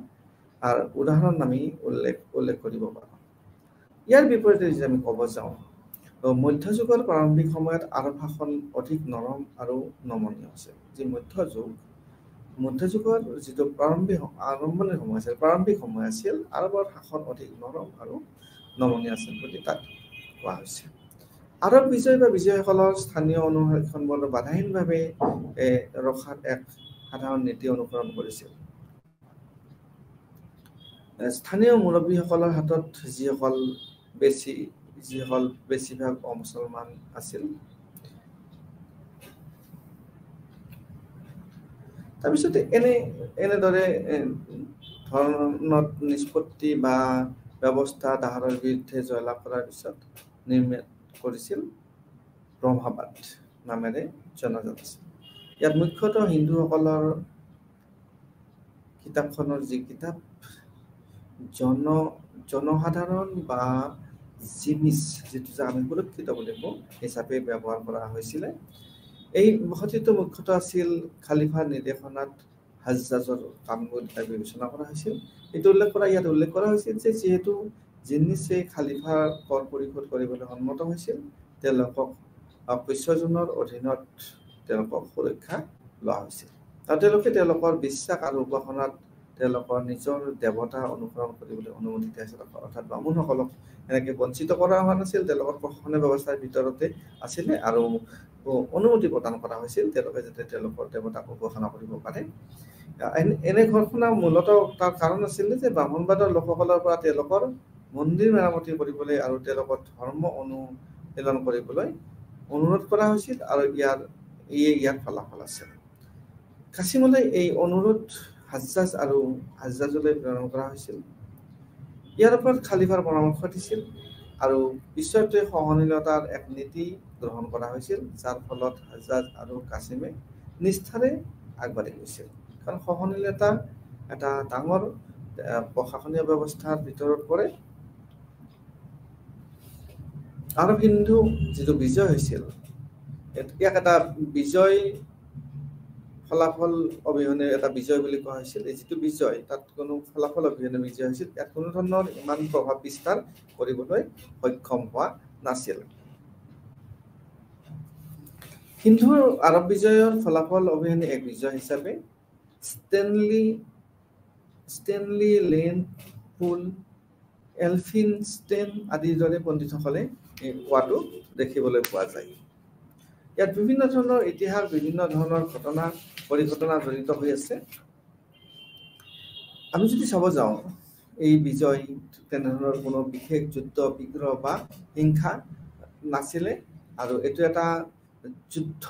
উদাহৰণ আমি উল্লেখ কৰিব পাৰোঁ। ইয়াৰ বিপৰীতে যদি আমি ক'ব যাওঁ, মধ্যযুগৰ প্ৰাৰম্ভিক সময়ত আৰৱ শাসন অধিক নৰম আৰু নমনীয় আছিল। যি মধ্যযুগৰ যিটো প্ৰাৰম্ভিক সময় আছিল আৰৱৰ শাসন অধিক নৰম আৰু নমনীয় আছিল বুলি তাত কোৱা হৈছে। আৰৱ বিজয় বা বিজয়ীসকলৰ স্থানীয় অনুশাসনবোৰ বাধাহীনভাৱে ৰখাৰ এক সাধাৰণ নীতি অনুসৰণ কৰিছিল। স্থানীয় মুৰব্বীসকলৰ হাতত যিসকল বেছিভাগ অমুছলমান আছিল, তাৰপিছতে এনেদৰে ধৰণৰ নিষ্পত্তি বা ব্যৱস্থা তাহাৰৰ বিৰুদ্ধে জয়লাভ কৰাৰ পিছত নিৰ্মাণ কৰিছিল ব্ৰহ্মবাদ নামেৰে জনাজাত আছিল। ইয়াত মুখ্যতঃ হিন্দুসকলৰ কিতাপখনৰ যি কিতাপ জনসাধাৰণ বা জিনিছ, যিটো যে আমি সুৰক্ষিত বুলি কওঁ, হিচাপে ব্যৱহাৰ কৰা হৈছিলে। এই বসতিটো মুখ্যতঃ আছিল খালিফাৰ নিৰ্দেশনাত হাজ্জাজৰ কাম বুলি বিবেচনা কৰা হৈছিল। ইয়াত উল্লেখ কৰা হৈছিল যে যিহেতু জিনিছে খালিফাৰ কৰ পৰিশোধ কৰিবলৈ সন্মত হৈছিল, তেওঁলোকক পৈশ্যজনৰ অধীনত তেওঁলোকক সুৰক্ষা লোৱা হৈছিল। আৰু তেওঁলোকে তেওঁলোকৰ বিশ্বাস আৰু উপাসনাত তেওঁলোকৰ নিজৰ দেৱতা অনুসৰণ কৰিবলৈ অনুমতি দিছিল। অৰ্থাৎ বামুণসকলক এনেকৈ বঞ্চিত কৰা হোৱা নাছিল, তেওঁলোকৰ প্ৰশাসনিক ব্যৱস্থাৰ ভিতৰতে আছিলে আৰু অনুমতি প্ৰদান কৰা হৈছিল তেওঁলোকে যাতে তেওঁলোকৰ দেৱতাক উপাসনা কৰিব পাৰে। এনে ঘোষণা মূলতঃ তাৰ কাৰণ আছিলে যে ব্ৰাহ্মণবাদৰ লোকসকলৰ পৰা তেওঁলোকৰ মন্দিৰ মেৰামতি কৰিবলৈ আৰু তেওঁলোকৰ ধৰ্ম অনুশীলন কৰিবলৈ অনুৰোধ কৰা হৈছিল আৰু ইয়াৰ ফলাফল আছিল। কাছিমলৈ এই অনুৰোধ হাজ্জাজলৈ প্ৰেৰণ কৰা হৈছিল। ইয়াৰ ওপৰত খালিফাৰ পৰামৰ্শ দিছিল আৰু পিছতে সহনশীলতাৰ এক নীতি গ্ৰহণ কৰা হৈছিল, যাৰ ফলত হাজ্জাজ আৰু কাছিমে নিষ্ঠাৰে আগবাঢ়ি গৈছিল। কাৰণ সহনশীলতা এটা ডাঙৰ প্ৰশাসনীয় ব্যৱস্থাৰ ভিতৰত পৰে। আৰু হিন্দু যিটো বিজয় হৈছিল, ইয়াক এটা বিজয় ফলাফল অবিহনে এটা বিজয় বুলি কোৱা হৈছিল। এই যিটো বিজয়, তাত কোনো ফলাফল অবিহনে বিজয় হৈছিল। ইয়াত কোনো ধৰণৰ ইমান প্ৰভাৱ বিস্তাৰ কৰিবলৈ সক্ষম হোৱা নাছিল। হিন্দুৰ আৰৱ বিজয়ৰ ফলাফল অবিহনে এক বিজয় হিচাপে ষ্টেনলি লেন পুল, এলফিনষ্টেন আদিৰ দৰে পণ্ডিতসকলে কোৱাটো দেখিবলৈ পোৱা যায়। ইয়াত বিভিন্ন ধৰণৰ ইতিহাস, বিভিন্ন ধৰণৰ পৰিঘটনা জড়িত হৈ আছে। আমি যদি চাব যাওঁ, এই বিজয় তেনেধৰণৰ কোনো বিশেষ যুদ্ধ বিগ্ৰহ বা হিংসা নাছিলে আৰু এইটো এটা যুদ্ধ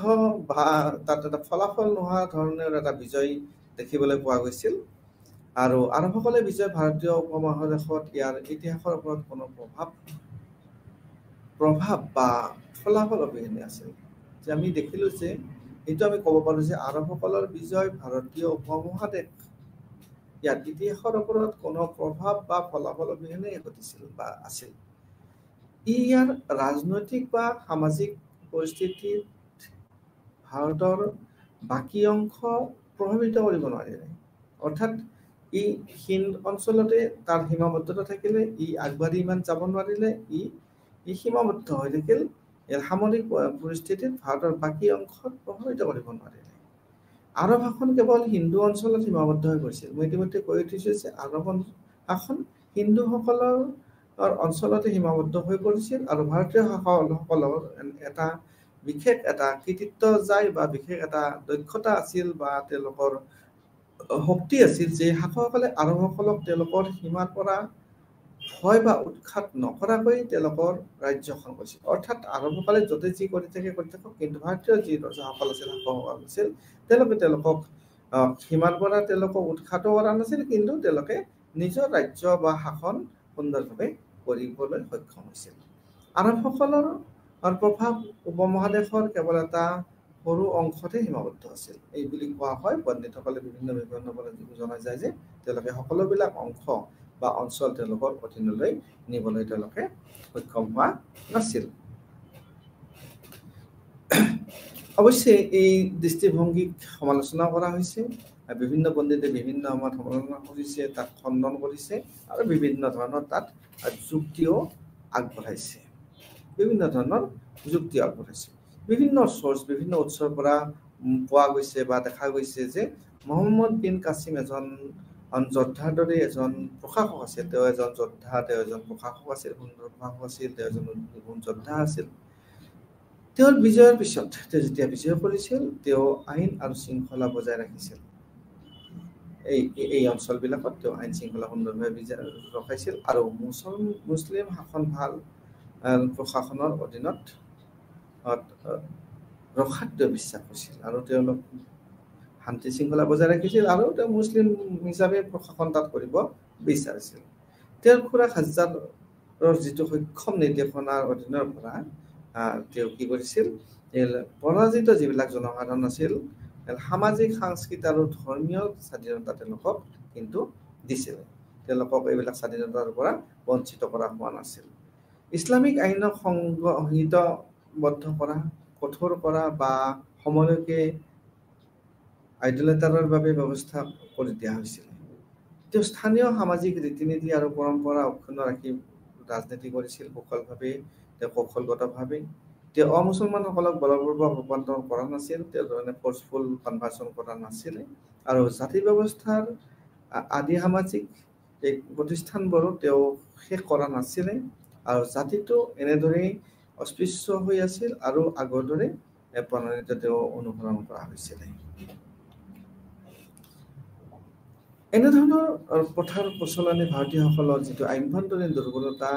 বা তাত এটা ফলাফল নোহোৱা ধৰণৰ এটা বিজয় দেখিবলৈ পোৱা গৈছিল। আৰু আৰৱসকলে বিজয় ভাৰতীয় উপমহাদেশত ইয়াৰ ইতিহাসৰ ওপৰত কোনো প্ৰভাৱ বা ফলাফল অবিহনে আছিল। যে আমি দেখিলোঁ যে এইটো আমি ক'ব পাৰোঁ যে আৰৱসকলৰ বিজয় ভাৰতীয় উপমহাদেশ ইয়াত ইতিহাসৰ ওপৰত কোনো প্ৰভাৱ বা ফলাফল অবিহনে ঘটিছিল বা আছিল। ইয়াৰ ৰাজনৈতিক বা সামাজিক পৰিস্থিতিত ভাৰতৰ বাকী অংশ প্ৰভাৱিত কৰিব নোৱাৰিলে। অৰ্থাৎ ই হিন্দ অঞ্চলতে তাৰ সীমাবদ্ধতা থাকিলে, ই আগবাঢ়ি ইমান যাব নোৱাৰিলে, ই সীমাবদ্ধ হৈ থাকিল। ইয়াৰ সামৰিক পৰিস্থিতিত ভাৰতৰ বাকী অংশত প্ৰভাৱিত কৰিব নোৱাৰিলে। আৰৱ শাসন কেৱল হিন্দু অঞ্চলত সীমাবদ্ধ হৈ পৰিছিল। মই ইতিমধ্যে কৈ উঠিছোঁ যে আৰৱ শাসন হিন্দুসকলৰ অঞ্চলতে সীমাবদ্ধ হৈ পৰিছিল আৰু ভাৰতীয় শাসকসকলৰ এটা বিশেষ এটা কৃতিত্ব যায় বা বিশেষ এটা দক্ষতা আছিল বা তেওঁলোকৰ শক্তি আছিল যে শাসকসকলে আৰবসকলক তেওঁলোকৰ সীমাৰ পৰা ভয় বা উৎখাত নকৰাকৈ তেওঁলোকৰ ৰাজ্য শাসন কৰিছিল। অৰ্থাৎ আৰবসকলে য'তে যি কৰি থাকক, কিন্তু ভাৰতীয় যি ৰজাসকল আছিল, শাসকসকল আছিল, তেওঁলোকে তেওঁলোকক সীমাৰ পৰা তেওঁলোকক উৎখাত কৰা নাছিল, কিন্তু তেওঁলোকে নিজৰ ৰাজ্য বা শাসন সুন্দৰভাৱে কৰিবলৈ সক্ষম হৈছিল। আৰবসকলৰ প্ৰভাৱ উপমহাদেশৰ কেৱল এটা সৰু অংশতে সীমাবদ্ধ আছিল। এই বুলি কোৱা হয়, পণ্ডিতসকলে বিভিন্ন পৰা জনা যায় যে তেওঁলোকে সকলোবিলাক অংশ বা অঞ্চল তেওঁলোকৰ অধীনলৈ নিবলৈ তেওঁলোকে সক্ষম হোৱা নাছিল। অৱশ্যে এই দৃষ্টিভংগীক সমালোচনা কৰা হৈছে, বিভিন্ন পণ্ডিতে বিভিন্ন সময়ত সমালোচনা কৰিছে, তাক খণ্ডন কৰিছে আৰু বিভিন্ন ধৰণৰ তাত যুক্তিও আগবঢ়াইছে। বিভিন্ন চৰ্চ, বিভিন্ন উৎসৰ পৰা পোৱা গৈছে বা দেখা গৈছে যে মহম্মদ বিন কাছিম এজন যোদ্ধাৰ দৰে এজন প্ৰশাসক আছিল। তেওঁ এজন যোদ্ধা, তেওঁ এজন প্ৰশাসক আছিল, সুন্দৰ প্ৰশাসক আছিল, তেওঁ এজন যোদ্ধা আছিল। তেওঁৰ বিজয়ৰ পিছত তেওঁ যেতিয়া বিজয় কৰিছিল, তেওঁ আইন আৰু শৃংখলা বজাই ৰাখিছিল। এই অঞ্চলবিলাকত তেওঁ আইন শৃংখলা সুন্দৰভাৱে ৰখাইছিল আৰু মুছলিম শাসন ভাল প্ৰশাসনৰ অধীনত ৰখাত তেওঁ বিশ্বাস কৰিছিল আৰু তেওঁলোক শান্তি শৃংখলা বজাই ৰাখিছিল আৰু তেওঁ মুছলিম হিচাপে প্ৰশাসন তাত কৰিব বিচাৰিছিল। তেওঁৰ খুৰা হাজ্জাৰৰ যিটো সক্ষম নিৰ্দেশনাৰ অধীনৰ পৰা তেওঁ কি কৰিছিল, পৰাজিত যিবিলাক জনসাধাৰণ আছিল, সামাজিক, সাংস্কৃতিক আৰু ধৰ্মীয় স্বাধীনতা তেওঁলোকক কিন্তু দিছিল। তেওঁলোকক এইবিলাক স্বাধীনতাৰ পৰা বঞ্চিত কৰা হোৱা নাছিল। ইছলামিক আইনক সংহিতাবদ্ধ কৰা, কঠোৰ কৰা বা সময়লৈকে আইডলেটাৰৰ বাবে ব্যৱস্থা কৰি দিয়া হৈছিল। তেওঁ স্থানীয় সামাজিক ৰীতি নীতি আৰু পৰম্পৰা অক্ষুণ্ণ ৰাখি ৰাজনীতি কৰিছিল কৌশলভাৱে, তেওঁ কৌশলগতভাৱে। তেওঁ অমুছলমানসকলক বলপূৰ্বক ৰূপান্তৰ কৰা নাছিল, তেওঁ ফ'ৰ্চফুল কনভাৰ্চন কৰা নাছিলে আৰু জাতি ব্যৱস্থাৰ আদি সামাজিক এই প্ৰতিষ্ঠানবোৰো তেওঁ শেষ কৰা নাছিলে আৰু জাতিটো এনেদৰেই অস্পৃশ্য হৈ আছিল আৰু আগৰ দৰে প্ৰণালীটো তেওঁ অনুসৰণ কৰা হৈছিলে। এনেধৰণৰ প্ৰথাৰ প্ৰচলনে ভাৰতীয়সকলৰ যিটো আভ্যন্তৰীণ দুৰ্বলতা,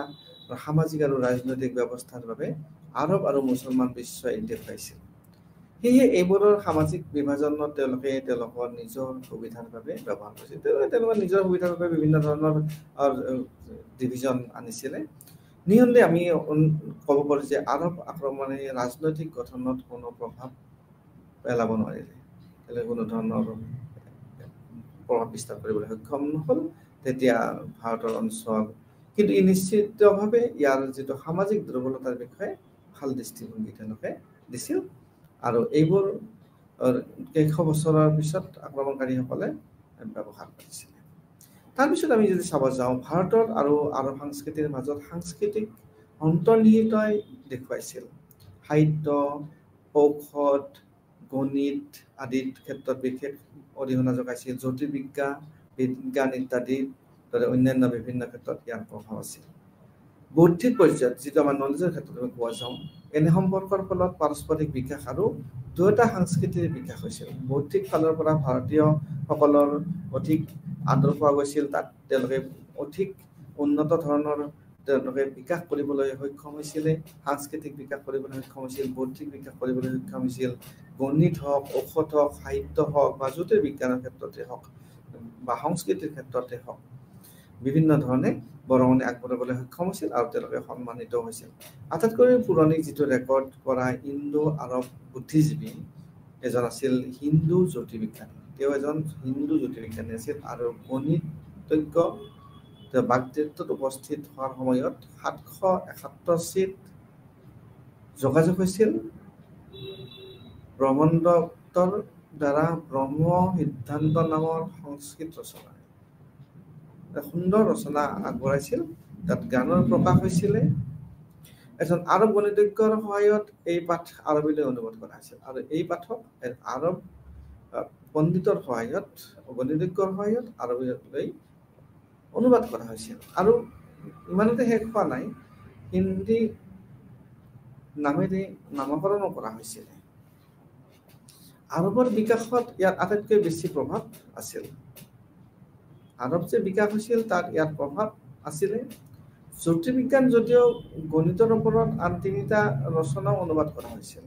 সামাজিক আৰু ৰাজনৈতিক ব্যৱস্থাৰ বাবে আৰব আৰু মুছলমান বিশ্বই দেখুৱাইছিল। সেয়ে এইবোৰৰ সামাজিক বিভাজনত তেওঁলোকে তেওঁলোকৰ নিজৰ সুবিধাৰ বাবে ব্যৱহাৰ কৰিছিল। তেওঁলোকৰ নিজৰ সুবিধাৰ বাবে বিভিন্ন ধৰণৰ ডিভিজন আনিছিলে। নিঃসন্দেহে আমি ক'ব পাৰোঁ যে আৰব আক্ৰমণে ৰাজনৈতিক গঠনত কোনো প্ৰভাৱ পেলাব নোৱাৰিলে, তেওঁলোকে কোনো ধৰণৰ প্ৰভাৱ বিস্তাৰ কৰিবলৈ সক্ষম নহ'ল তেতিয়া ভাৰতৰ অঞ্চল। কিন্তু ই নিশ্চিতভাৱে ইয়াৰ যিটো সামাজিক দুৰ্বলতাৰ বিষয়ে ভাল দৃষ্টিভংগী তেওঁলোকে দিছিল আৰু এইবোৰ কেইশ বছৰৰ পিছত আক্ৰমণকাৰীসকলে ব্যৱহাৰ কৰিছিলে। তাৰপিছত আমি যদি চাব যাওঁ, ভাৰতৰ আৰু আৰব সংস্কৃতিৰ মাজত সাংস্কৃতিক অন্তৰ্নিহিতই দেখুৱাইছিল। সাহিত্য, ঔষধ, গণিত আদিৰ ক্ষেত্ৰত বিশেষ অৰিহণা যোগাইছিল। জ্যোতিৰ্বিজ্ঞান ইত্যাদিৰ দৰে অন্যান্য বিভিন্ন ক্ষেত্ৰত ইয়াৰ প্ৰভাৱ আছিল। বৌদ্ধিক পৰ্যায়ত যিটো আমাৰ নলেজৰ ক্ষেত্ৰত আমি পোৱা যাওঁ, এনে সম্পৰ্কৰ ফলত পাৰস্পৰিক বিকাশ আৰু দুয়োটা সংস্কৃতিৰ বিকাশ হৈছিল। বৌদ্ধিক ফালৰ পৰা ভাৰতীয়সকলৰ অধিক আদৰ পোৱা গৈছিল, তাত তেওঁলোকে অধিক উন্নত ধৰণৰ তেওঁলোকে বিকাশ কৰিবলৈ সক্ষম হৈছিলে, সাংস্কৃতিক বিকাশ কৰিবলৈ সক্ষম হৈছিল, বৌদ্ধিক বিকাশ কৰিবলৈ সক্ষম হৈছিল। গণিত হওক, ঔষধ হওক, সাহিত্য হওক বা জ্যোতিৰ্বিজ্ঞানৰ ক্ষেত্ৰতে হওক বা সংস্কৃতিৰ ক্ষেত্ৰতে হওক, বিভিন্ন ধৰণে বৰঙণি আগবঢ়াবলৈ সক্ষম হৈছিল আৰু তেওঁলোকে সন্মানিত হৈছিল। আটাইতকৈ পুৰণি যিটো ৰেকৰ্ড কৰা ইণ্ডো আৰব বুদ্ধিজীৱী এজন আছিল হিন্দু জ্যোতিৰ্বিজ্ঞানী। তেওঁ এজন হিন্দু জ্যোতিৰ্বিজ্ঞানী আছিল আৰু গণিতজ্ঞ। তেওঁ বাগদাদত উপস্থিত হোৱাৰ সময়ত 771 যোগাযোগ হৈছিল ব্ৰহ্মদত্তৰ দ্বাৰা ব্ৰহ্ম সিদ্ধান্ত নামৰ সংস্কৃত ৰচনা। সুন্দৰ ৰচনা আগবঢ়াইছিল, তাত জ্ঞানৰ প্ৰকাশ হৈছিলে। এজন আৰব গণিতজ্ঞৰ সহায়ত এই পাঠ আৰবীলৈ অনুবাদ কৰা হৈছিল আৰু এই পাঠক আৰব পণ্ডিতৰ সহায়ত, গণিতজ্ঞৰ সহায়ত আৰবীলৈ অনুবাদ কৰা হৈছিল। আৰু ইমানতে শেষ হোৱা নাই, হিন্দী নামেৰে নামকৰণ কৰা হৈছিল। আৰৱৰ বিকাশত ইয়াৰ আটাইতকৈ বেছি প্ৰভাৱ আছিল। আৰৱ যে বিকাশ হৈছিল তাত ইয়াৰ প্ৰভাৱ আছিলে। জ্যোতিৰ্বিজ্ঞান যদিও গণিতৰ ওপৰত আন 3টা ৰচনাও অনুবাদ কৰা হৈছিল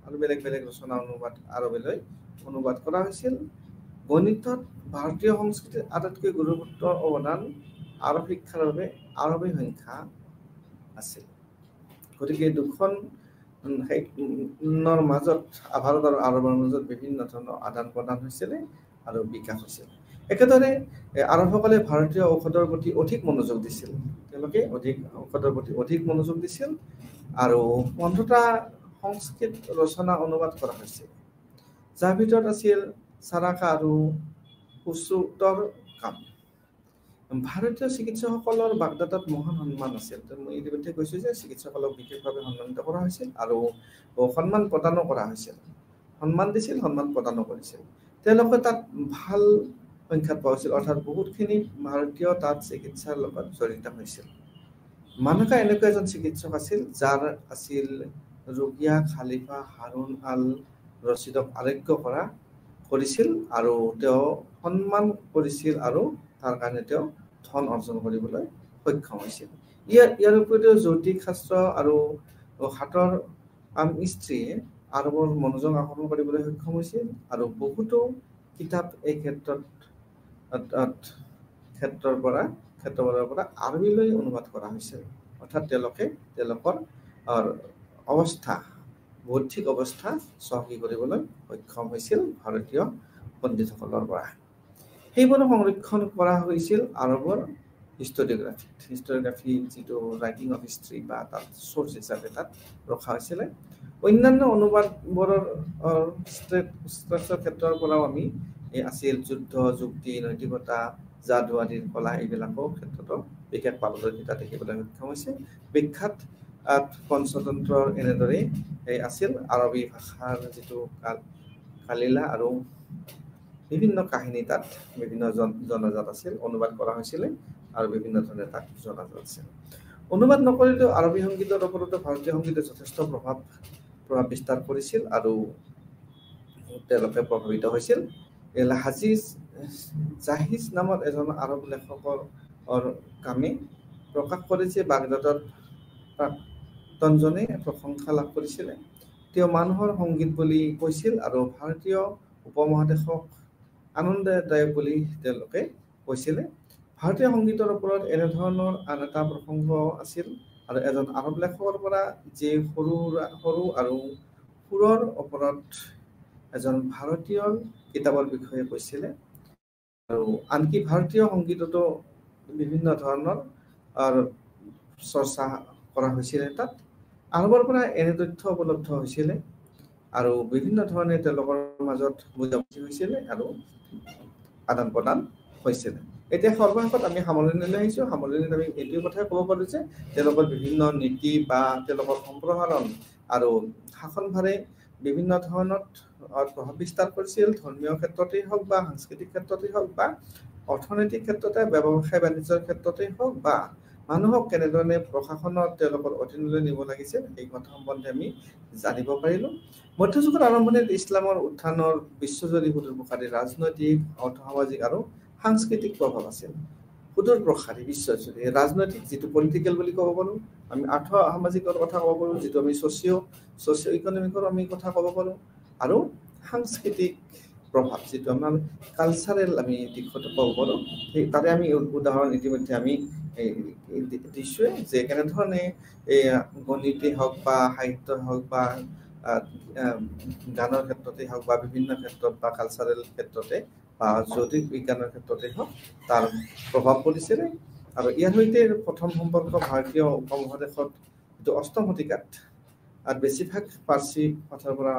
আৰু বেলেগ বেলেগ ৰচনা আৰৱলৈ অনুবাদ কৰা হৈছিল। গণিতত ভাৰতীয় সংস্কৃতিৰ আটাইতকৈ গুৰুত্বপূৰ্ণ অৱদান আৰৱ শিক্ষাৰ বাবে আৰবী সংখ্যা আছিল। গতিকে দুখন মাজত ভাৰত আৰু আৰৱৰ মাজত বিভিন্ন ধৰণৰ আদান প্ৰদান হৈছিলে আৰু বিকাশ হৈছিল। একেদৰে আৰৱসকলে ভাৰতীয় ঔষধৰ প্ৰতি অধিক মনোযোগ দিছিল। তেওঁলোকে ঔষধৰ প্ৰতি অধিক মনোযোগ দিছিল আৰু 15টা সংস্কৃত ৰচনা অনুবাদ কৰা হৈছিল, যাৰ ভিতৰত আছিল চাৰাকা আৰু সুশ্ৰুতৰ কাম। ভাৰতীয় চিকিৎসকসকলৰ বাগদাদত মহান সন্মান আছিল। মই ইতিমধ্যে কৈছোঁ যে চিকিৎসকসকলক বিশেষভাৱে সন্মানিত কৰা হৈছিল আৰু সন্মান প্ৰদানো কৰা হৈছিল। সন্মান দিছিল, সন্মান প্ৰদানো কৰিছিল। তেওঁলোকে তাত ভাল সংখ্যাত পোৱা হৈছিল, অৰ্থাৎ বহুতখিনি ভাৰতীয় তাত চিকিৎসাৰ লগত জড়িত হৈছিল। মানকা এনেকুৱা এজন চিকিৎসক আছিল যাৰ আছিল ৰুকিয়া খালিফা হাৰুন আল ৰছিদক আৰোগ্য কৰিছিল আৰু তেওঁ সন্মান কৰিছিল আৰু তাৰ কাৰণে তেওঁ ধন অৰ্জন কৰিবলৈ সক্ষম হৈছিল। ইয়াৰ উপৰিও জ্যোতিষ শাস্ত্ৰ আৰু হাতৰ কাম স্ত্ৰীয়ে আৰৱৰ মনোযোগ আকৰ্ষণ কৰিবলৈ সক্ষম হৈছিল আৰু বহুতো কিতাপ এই ক্ষেত্ৰৰ পৰা আৰবীলৈ অনুবাদ কৰা হৈছিল। অৰ্থাৎ তেওঁলোকৰ অৱস্থা, বৌদ্ধিক অৱস্থা চহকী কৰিবলৈ সক্ষম হৈছিল ভাৰতীয় পণ্ডিতসকলৰ পৰা। সেইবোৰ সংৰক্ষণ কৰা হৈছিল আৰৱৰ হিষ্টৰিগ্ৰাফি যিটো ৰাইটিং অফ হিষ্ট্ৰী বা তাত চ'ৰ্চ হিচাপে তাত ৰখা হৈছিলে। অন্যান্য অনুবাদবোৰৰ ক্ষেত্ৰৰ পৰাও আমি আছিল যুদ্ধ, যুক্তি, নৈতিকতা, যাদু আদিৰ কলা এইবিলাকৰ ক্ষেত্ৰতো বিশেষ পাৰদৰ্শিতা দেখিবলৈ সক্ষম হৈছে। বিখ্যাত পঞ্চতন্ত্ৰৰ এনেদৰে আছিল আৰবী ভাষাৰ যিটো কালিলা আৰু বিভিন্ন কাহিনী তাত বিভিন্ন জনাজাত আছিল, অনুবাদ কৰা হৈছিলে আৰু বিভিন্ন ধৰণে তাত জনাজাত আছিল। অনুবাদ নকৰিলেও আৰবী সংগীতৰ ওপৰতো ভাৰতীয় সংগীতে যথেষ্ট প্ৰভাৱ বিস্তাৰ কৰিছিল আৰু তেওঁলোকে প্ৰভাৱিত হৈছিল। জাহিজ নামৰ এজন আৰব লেখকৰ কামে প্ৰকাশ কৰে যে বাগদাদৰ প্ৰাক্তনজনে প্ৰশংসা লাভ কৰিছিলে। তেওঁ মানুহৰ সংগীত বুলি কৈছিল আৰু ভাৰতীয় উপমহাদেশক আনন্দদায়ক বুলি তেওঁলোকে কৈছিলে। ভাৰতীয় সংগীতৰ ওপৰত এনেধৰণৰ আন এটা প্ৰসংগ আছিল আৰু এজন আৰব লেখকৰ পৰা যে সৰু আৰু সুৰৰ ওপৰত এজন ভাৰতীয় কিতাপৰ বিষয়ে কৈছিলে আৰু আনকি ভাৰতীয় সংগীততো বিভিন্ন ধৰণৰ চৰ্চা কৰা হৈছিলে। তাত আৰবৰ পৰা এনে তথ্য উপলব্ধ হৈছিলে আৰু বিভিন্ন ধৰণে তেওঁলোকৰ মাজত বুজাবুজি হৈছিলে আৰু আদান প্ৰদান হৈছিলে। এতিয়া সৰ্বশেষত আমি সামৰণিলৈ আহিছোঁ। সামৰণিত আমি এইটো কথাই ক'ব পাৰোঁ যে তেওঁলোকৰ বিভিন্ন নীতি বা তেওঁলোকৰ সম্প্ৰসাৰণ আৰু শাসনভাৰে বিভিন্ন ধৰণত প্ৰভাৱ বিস্তাৰ কৰিছিল। ধৰ্মীয় ক্ষেত্ৰতেই হওক বা সাংস্কৃতিক ক্ষেত্ৰতেই হওক বা অৰ্থনৈতিক ক্ষেত্ৰতে, ব্যৱসায় বাণিজ্যৰ ক্ষেত্ৰতেই হওক বা মানুহক কেনেধৰণে প্ৰশাসনত তেওঁলোকৰ অধীনলৈ নিব লাগিছিল এই কথা সম্বন্ধে আমি জানিব পাৰিলোঁ। মধ্যযুগৰ আৰম্ভণিত ইছলামৰ উত্থানৰ বিশ্বজুৰি সুদূৰপ্ৰসাৰী ৰাজনৈতিক, অৰ্থসামাজিক আৰু সাংস্কৃতিক প্ৰভাৱ আছিল। সুদূৰপ্ৰসাৰী বিশ্বজুৰি ৰাজনৈতিক, যিটো পলিটিকেল বুলি ক'ব পাৰোঁ, আমি আৰ্থ সামাজিকৰ কথা ক'ব পাৰোঁ, যিটো আমি ছ'চিঅ' ইকনমিকৰ আমি কথা ক'ব পাৰোঁ, আৰু সাংস্কৃতিক প্ৰভাৱ যিটো আমাৰ কালচাৰেল আমি দিশত ক'ব পাৰোঁ। সেই তাতে আমি উদাহৰণ ইতিমধ্যে আমি দিছোঁৱে যে কেনেধৰণে গণিতেই হওক বা সাহিত্যই হওক বা গানৰ ক্ষেত্ৰতেই হওক বা বিভিন্ন ক্ষেত্ৰত বা কালচাৰেল ক্ষেত্ৰতে বা জ্যোতিষ বিজ্ঞানৰ ক্ষেত্ৰতে হওক তাৰ প্ৰভাৱ পৰিছিলে। আৰু ইয়াৰ সৈতে প্ৰথম সম্পৰ্ক ভাৰতীয় উপমহাদেশত যিটো অষ্টম শতিকাত বেছিভাগ পাৰ্চী পাঠৰ পৰা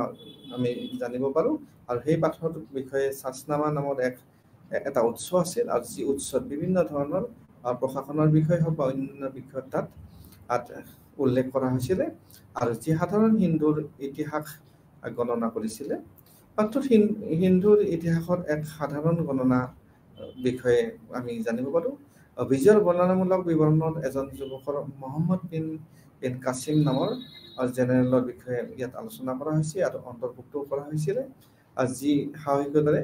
আমি জানিব পাৰোঁ। আৰু সেই পাঠৰ বিষয়ে চাচনামা নামৰ এটা উৎস আছিল আৰু যি উৎসত বিভিন্ন ধৰণৰ প্ৰশাসনৰ বিষয় হওক বা অন্যান্য বিষয়ত তাত উল্লেখ কৰা হৈছিলে আৰু যি সাধাৰণ হিন্দুৰ ইতিহাস গণনা কৰিছিলে। মাত্ৰ হিন্দুৰ ইতিহাসত এক সাধাৰণ গণনা বিষয়ে আমি জানিব পাৰোঁ। বিজয়ৰ বৰ্ণনামূলক বিৱৰণত এজন যুৱকৰ মহম্মদ বিন কাছিম নামৰ আৰু জেনেৰেলৰ বিষয়ে ইয়াত আলোচনা কৰা হৈছে আৰু অন্তৰ্ভুক্ত কৰা হৈছিলে। আৰু যি সাহসিকতাৰে